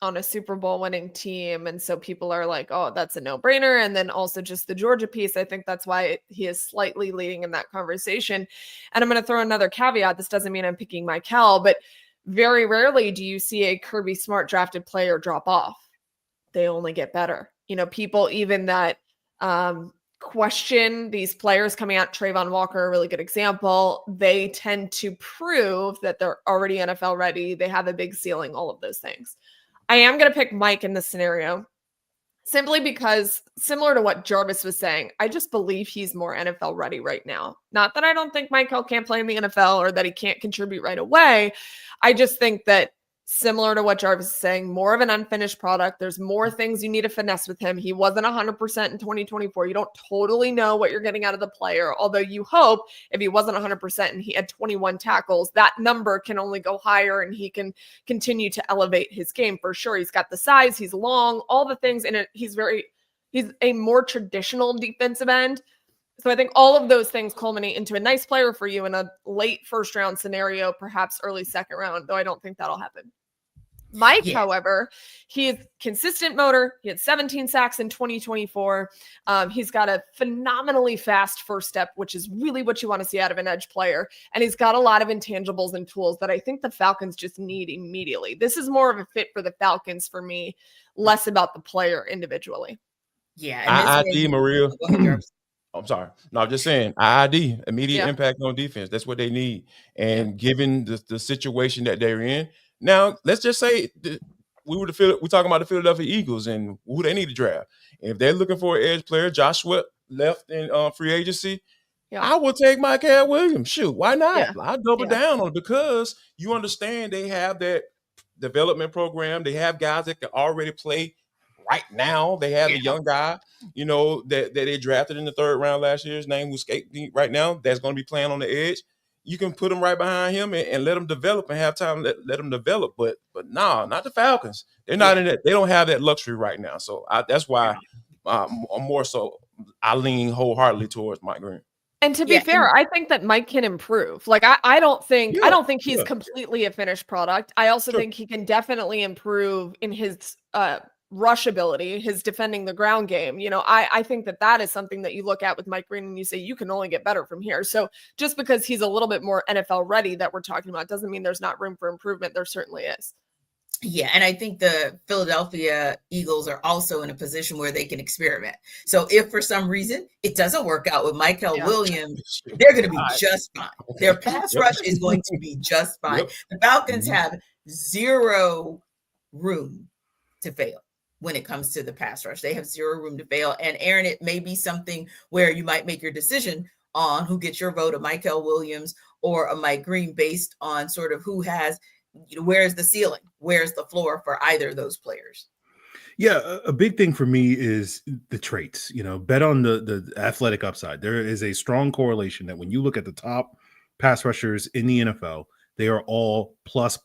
on a Super Bowl winning team. And so people are like, oh, that's a no-brainer. And then also just the Georgia piece. I think that's why he is slightly leading in that conversation. And I'm going to throw another caveat. This doesn't mean I'm picking Mikel, but very rarely do you see a Kirby Smart drafted player drop off. They only get better. You know, people even that question these players coming out, Trayvon Walker, a really good example, they tend to prove that they're already NFL ready. They have a big ceiling, all of those things. I am going to pick Mike in this scenario simply because, similar to what Jarvis was saying, I just believe he's more NFL ready right now. Not that I don't think Mikel can't play in the NFL or that he can't contribute right away. I just think that, similar to what Jarvis is saying, more of an unfinished product. There's more things you need to finesse with him. He wasn't 100% in 2024. You don't totally know what you're getting out of the player, although you hope if he wasn't 100% and he had 21 tackles, that number can only go higher and he can continue to elevate his game for sure. He's got the size, he's long, all the things in it. He's a more traditional defensive end. So I think all of those things culminate into a nice player for you in a late first round scenario, perhaps early second round, though I don't think that'll happen. Mike, however, he is consistent motor. He had 17 sacks in 2024. He's got a phenomenally fast first step, which is really what you want to see out of an edge player. And he's got a lot of intangibles and tools that I think the Falcons just need immediately. This is more of a fit for the Falcons for me, less about the player individually. Yeah. IID, Maria. I'm sorry. No, I'm just saying IID, immediate impact on defense. That's what they need. And given the situation that they're in, now let's just say we're talking about the Philadelphia Eagles and who they need to draft. And if they're looking for an edge player, Josh Sweat left in free agency, I will take Mikel Williams. Shoot, why not? I'll double down on it because you understand they have that development program. They have guys that can already play right now. They have a young guy, that they drafted in the 3rd round last year. His name was escaped me right now. That's going to be playing on the edge. You can put him right behind him and let him develop and have time to let him develop. But not the Falcons. They're not in that. They don't have that luxury right now. So that's why I lean wholeheartedly towards Mike Green. And to be fair, I think that Mike can improve. Like I don't think he's completely a finished product. I also think he can definitely improve in his rush ability, his defending the ground game. I think that is something that you look at with Mike Green and you say you can only get better from here. So just because he's a little bit more NFL ready that we're talking about doesn't mean there's not room for improvement. There certainly is. Yeah, and I think the Philadelphia Eagles are also in a position where they can experiment. So if for some reason it doesn't work out with Mikel Williams, they're going to be just fine. Their pass rush is going to be just fine. The Falcons have zero room to fail when it comes to the pass rush. They have zero room to fail. And Aaron, it may be something where you might make your decision on who gets your vote, a Mikel Williams or a Mike Green, based on sort of who has, where's the ceiling, where's the floor for either of those players. Yeah, a big thing for me is the traits. Bet on the athletic upside. There is a strong correlation that when you look at the top pass rushers in the NFL, they are all plus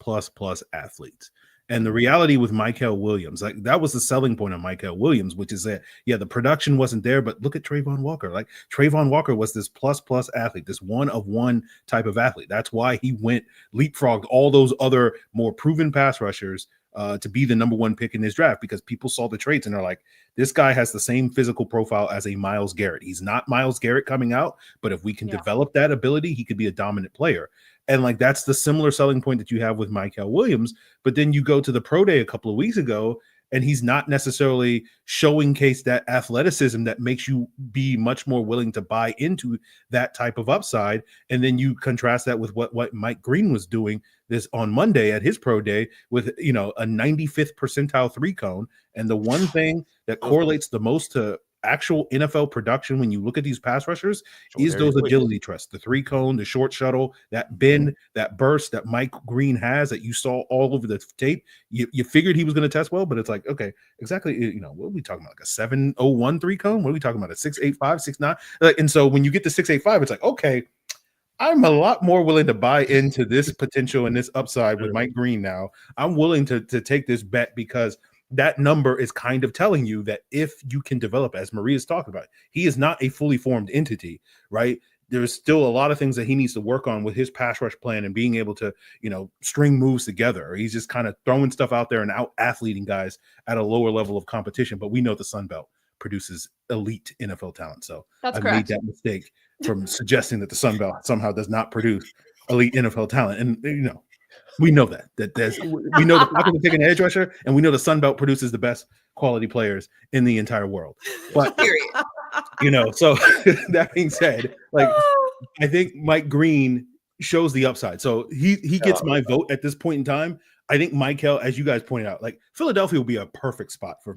athletes. And the reality with Mikel Williams, like that was the selling point of Mikel Williams, which is that, yeah, the production wasn't there, but look at Trayvon Walker. Like Trayvon Walker was this plus athlete, this one of one type of athlete. That's why he leapfrogged all those other more proven pass rushers to be the number one pick in this draft, because people saw the traits and are like, this guy has the same physical profile as a Myles Garrett. He's not Myles Garrett coming out, but if we can develop that ability, he could be a dominant player. And like that's the similar selling point that you have with Mikel Williams. But then you go to the pro day a couple of weeks ago, and he's not necessarily showcase that athleticism that makes you be much more willing to buy into that type of upside. And then you contrast that with what Mike Green was doing this on Monday at his pro day with, a 95th percentile 3-cone. And the one thing that correlates the most to actual NFL production when you look at these pass rushers is those agility trusts, the 3-cone, the short shuttle, that bend, that burst that Mike Green has that you saw all over the tape. You figured he was going to test well, but it's like, okay, exactly. What are we talking about? Like a 701 3-cone? What are we talking about? A 685, 6'9"? And so when you get to 685, it's like, okay, I'm a lot more willing to buy into this potential and this upside with Mike Green now. I'm willing to take this bet because that number is kind of telling you that if you can develop, as Maria's talking about, he is not a fully formed entity, right? There's still a lot of things that he needs to work on with his pass rush plan and being able to, string moves together. He's just kind of throwing stuff out there and out athleting guys at a lower level of competition. But we know the Sun Belt produces elite NFL talent. So I made that mistake from suggesting that the Sun Belt somehow does not produce elite NFL talent. And, we know we know the Falcons are taking an edge rusher, and we know the Sun Belt produces the best quality players in the entire world. But so that being said, like I think Mike Green shows the upside. So he gets my vote at this point in time. I think Mikel, as you guys pointed out, like Philadelphia will be a perfect spot for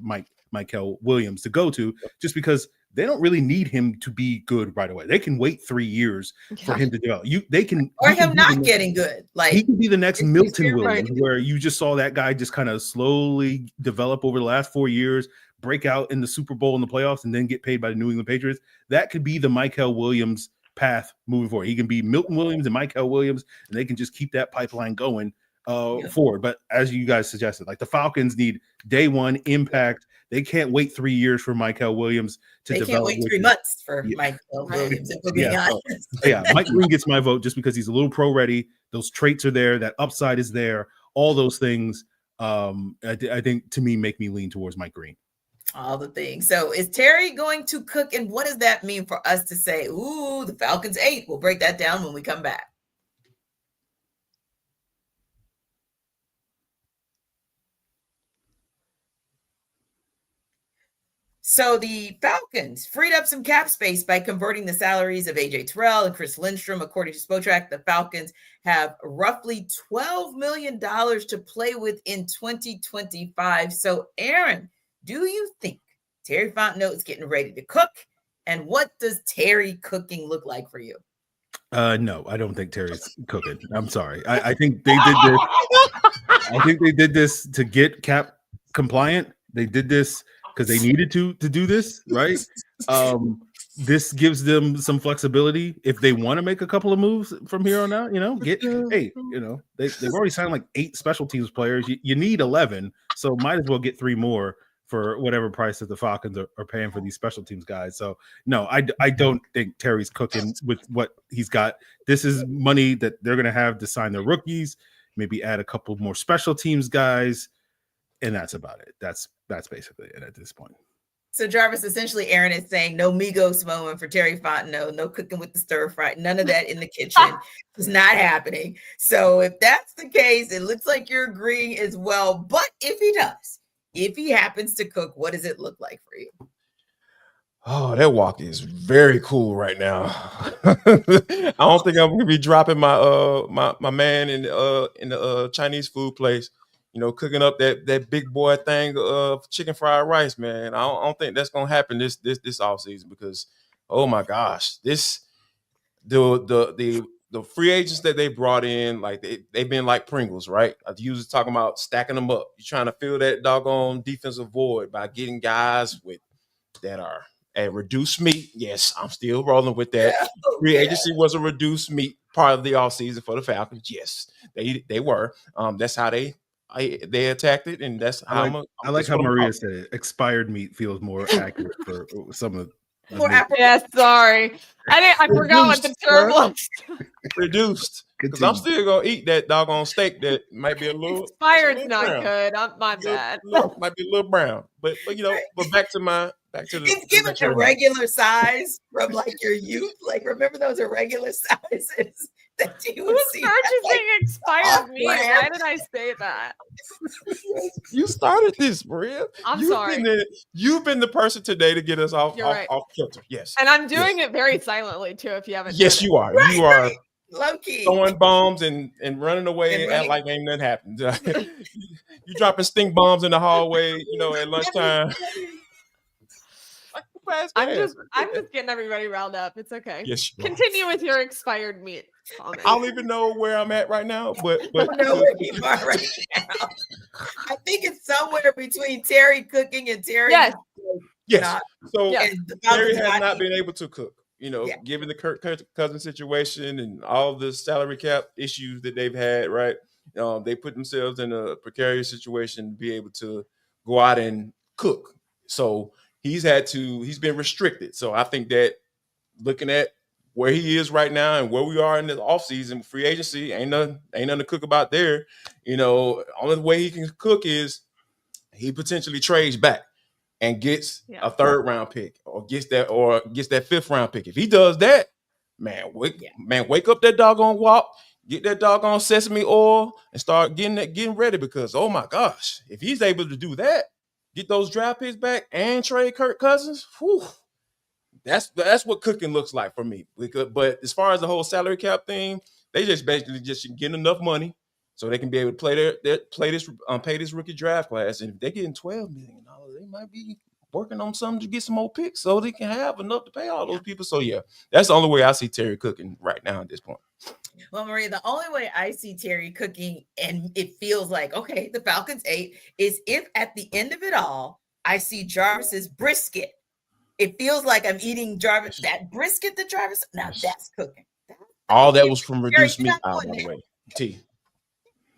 Mikel Williams to go to, just because they don't really need him to be good right away. They can wait 3 years for him to develop. Or him not getting good. Like he can be the next Milton Williams, where you just saw that guy just kind of slowly develop over the last 4 years, break out in the Super Bowl and the playoffs, and then get paid by the New England Patriots. That could be the Mikel Williams path moving forward. He can be Milton Williams and Mikel Williams, and they can just keep that pipeline going forward. But as you guys suggested, like the Falcons need day one impact. They can't wait 3 years for Mikel Williams to develop. They can't wait 3 months for Mikel Williams, if we're being honest. Mike Green gets my vote just because he's a little pro ready. Those traits are there. That upside is there. All those things, I think, to me, make me lean towards Mike Green. All the things. So is Terry going to cook? And what does that mean for us to say, ooh, the Falcons 8? We'll break that down when we come back. So the Falcons freed up some cap space by converting the salaries of AJ Terrell and Chris Lindstrom. According to Spotrac, the Falcons have roughly $12 million to play with in 2025. So, Aaron, do you think Terry Fontenot is getting ready to cook? And what does Terry cooking look like for you? No, I don't think Terry's cooking. I'm sorry. I think they did this. I think they did this to get cap compliant. They did this because they needed to do this, right? This gives them some flexibility if they want to make a couple of moves from here on out. They've already signed like 8 special teams players. You need 11, so might as well get 3 more for whatever price that the Falcons are paying for these special teams guys. So no, I don't think Terry's cooking with what he's got. This is money that they're going to have to sign their rookies, maybe add a couple more special teams guys, and that's about it. That's basically it at this point. So Jarvis, essentially Aaron is saying no Migos moment for Terry Fontenot, no cooking with the stir fry, none of that in the kitchen. It's not happening. So if that's the case, it looks like you're agreeing as well. But if he does, if he happens to cook, what does it look like for you? Oh, that walk is very cool right now. I don't think I'm gonna be dropping my man in the Chinese food place, cooking up that big boy thing of chicken fried rice, man. I don't think that's gonna happen this offseason because, oh my gosh, the the free agents that they brought in, like they've been like Pringles, right? I usually talking about stacking them up. You're trying to fill that doggone defensive void by getting guys that are at reduced meat. Yes, I'm still rolling with that. Free agency was a reduced meat part of the offseason for the Falcons. Yes, they were. That's how they attacked it, and that's how I like how Maria said it. Expired meat feels more accurate for some of. Yeah, sorry. I forgot what the term was. Reduced. Because I'm still gonna eat that doggone steak that might be a little expired's not brown. Good. My bad. Might be a little brown. But but back to the it's given a regular size from like your youth. Like remember those are regular sizes that you would see. Purchasing expired meat. Why did I say that? You started this, Maria. I'm sorry. You've been the person today to get us off kilter. Yes. And I'm doing it very silently too, if you haven't. Yes, you are. You are low-key throwing bombs and running away and act like ain't nothing happened. You dropping stink bombs in the hallway, at lunchtime. I'm just getting everybody riled up. It's okay. Yes, continue with your expired meat comment. I don't even know where I'm at right now, but I don't know where you are right now. I think it's somewhere between Terry cooking and Terry. Yes. Terry has not been able to cook. Given the Kirk Cousins situation and all the salary cap issues that they've had, right? They put themselves in a precarious situation to be able to go out and cook. So he's been restricted. So I think that looking at where he is right now and where we are in the offseason, free agency, ain't nothing to cook about there. Only way he can cook is he potentially trades back and gets a 3rd round pick or gets that 5th round pick. If he does that, wake up that doggone walk, get that doggone sesame oil and start getting ready because, oh my gosh, if he's able to do that, get those draft picks back and trade Kirk Cousins, that's what cooking looks like for me. But as far as the whole salary cap thing, they just basically just get enough money so they can be able to pay this rookie draft class. And if they're getting $12 million, they might be working on something to get some more picks so they can have enough to pay all those people. So that's the only way I see Terry cooking right now at this point. Well, Maria, the only way I see Terry cooking and it feels like, okay, the Falcons ate, is if at the end of it all, I see Jarvis's brisket. It feels like I'm eating that brisket that Jarvis, now that's cooking. All that was from reduced meat, by the way. T.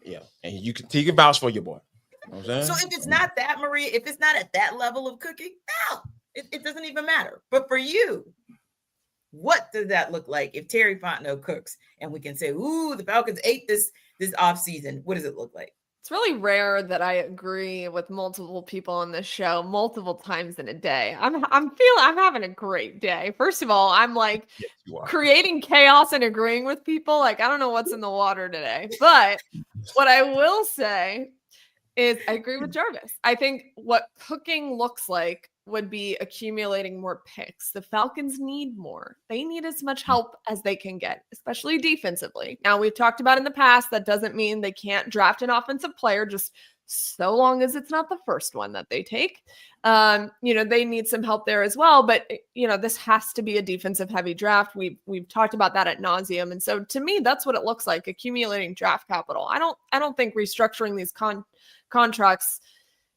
Yeah. And you can vouch for your boy. You know what I'm saying? So if it's not that, Maria, if it's not at that level of cooking, no, it doesn't even matter. But for you, what does that look like if Terry Fontenot cooks and we can say, ooh, the Falcons ate this offseason? What does it look like? It's really rare that I agree with multiple people on this show multiple times in a day. I'm having a great day. First of all, I'm like creating chaos and agreeing with people. Like, I don't know what's in the water today. But what I will say is I agree with Jarvis. I think what cooking looks like would be accumulating more picks. The Falcons need more. They need as much help as they can get, especially defensively. Now, we've talked about in the past, that doesn't mean they can't draft an offensive player, just so long as it's not the first one that they take. They need some help there as well. But, this has to be a defensive heavy draft. We've talked about that ad nauseum. And so to me, that's what it looks like, accumulating draft capital. I don't think restructuring these contracts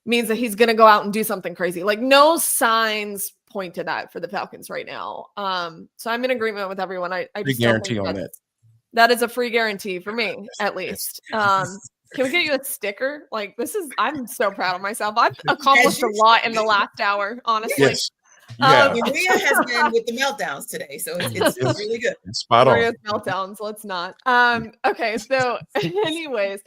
means that he's going to go out and do something crazy. Like, no signs point to that for the Falcons right now. So I'm in agreement with everyone. I just guarantee on that. That is a free guarantee for me, at least. Can we get you a sticker? Like, I'm so proud of myself. I've accomplished a lot in the last hour, honestly. Yes. Yeah. Maria has been with the meltdowns today, so it's really good. It's spot on. Maria's meltdowns. Let's not. Okay. So anyways,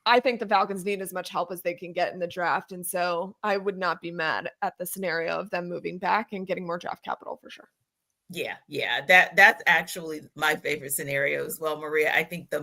I think the Falcons need as much help as they can get in the draft. And so I would not be mad at the scenario of them moving back and getting more draft capital for sure. Yeah. That's actually my favorite scenario as well, Maria. I think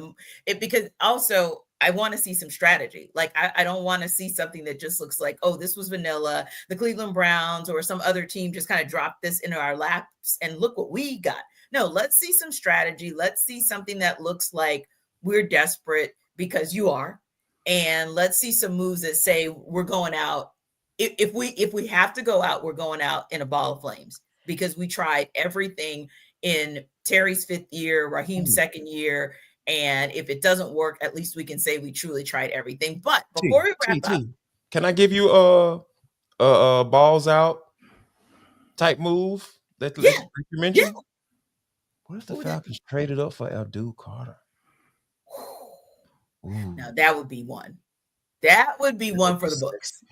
because also I want to see some strategy. Like, I don't want to see something that just looks like, oh, this was vanilla. The Cleveland Browns or some other team just kind of dropped this into our laps and look what we got. No, let's see some strategy. Let's see something that looks like we're desperate because you are. And let's see some moves that say we're going out. If we have to go out, we're going out in a ball of flames because we tried everything in Terry's 5th year, Raheem's 2nd year. And if it doesn't work, at least we can say we truly tried everything. But before we wrap up, can I give you a balls out type move that you mentioned? Yeah. What if the Falcons traded up for Abdul Carter? Ooh. Now that would be one. That would be one for the books.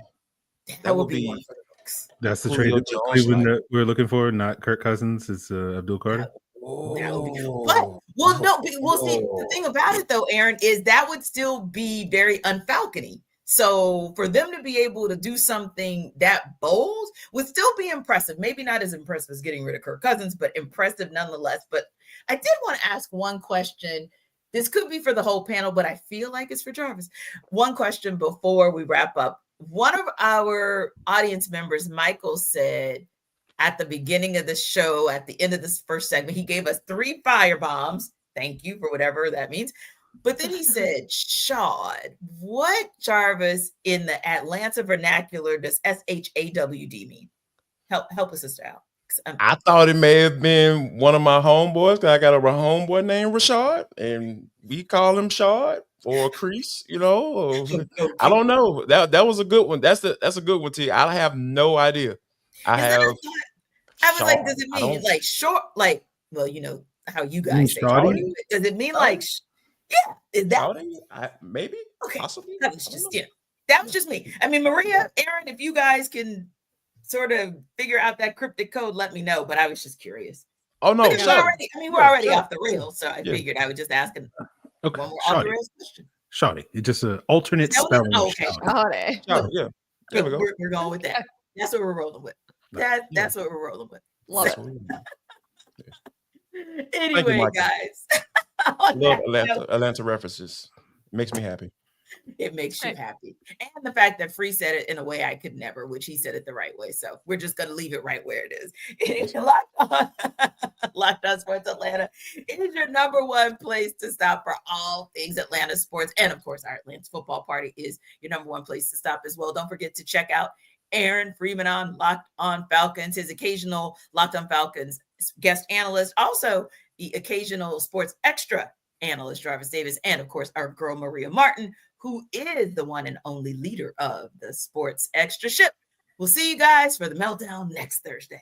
That would be one for the books. That's the trade that Cleveland that we're looking for, not Kirk Cousins. It's Abdul Carter. That would be, but we'll see. The thing about it though, Aaron, is that would still be very unfalcony. So for them to be able to do something that bold would still be impressive. Maybe not as impressive as getting rid of Kirk Cousins, but impressive nonetheless. But I did want to ask one question. This could be for the whole panel, but I feel like it's for Jarvis. One question before we wrap up. One of our audience members, Mikel, said at the beginning of the show, at the end of this first segment, he gave us 3 firebombs. Thank you for whatever that means. But then he said, Shawd, what, Jarvis, in the Atlanta vernacular does SHAWD mean? Help us sister out. I thought it may have been one of my homeboys, because I got a homeboy named Rashad, and we call him Shawd or Crease, you know. I don't know. That was a good one. That's a good one, T. I have no idea. I was like, does it mean like short, like, well, you know how you guys say it. Does it mean like is that maybe? Okay. Possibly. That was just me. I mean, Maria, Aaron, if you guys can sort of figure out that cryptic code, let me know. But I was just curious. Oh no, we're already off the rails, so I figured I would just ask him one more off the rails question. Shawty. It's just an alternate spelling. Okay. Shawty. Yeah. There we go. We're going with that. That's what we're rolling with. That's what we're rolling with. Love it. Anyway, guys. Love Atlanta references. Makes me happy. It makes you happy. And the fact that Free said it in a way I could never, which he said it the right way. So we're just going to leave it right where it is. It is Locked On Sports Atlanta. It is your number one place to stop for all things Atlanta sports. And of course, our Atlanta football party is your number one place to stop as well. Don't forget to check out Aaron Freeman on Locked On Falcons, his occasional Locked On Falcons guest analyst, also the occasional sports extra analyst, Jarvis Davis, and of course, our girl, Maria Martin, who is the one and only leader of the sports extra ship. We'll see you guys for the meltdown next Thursday.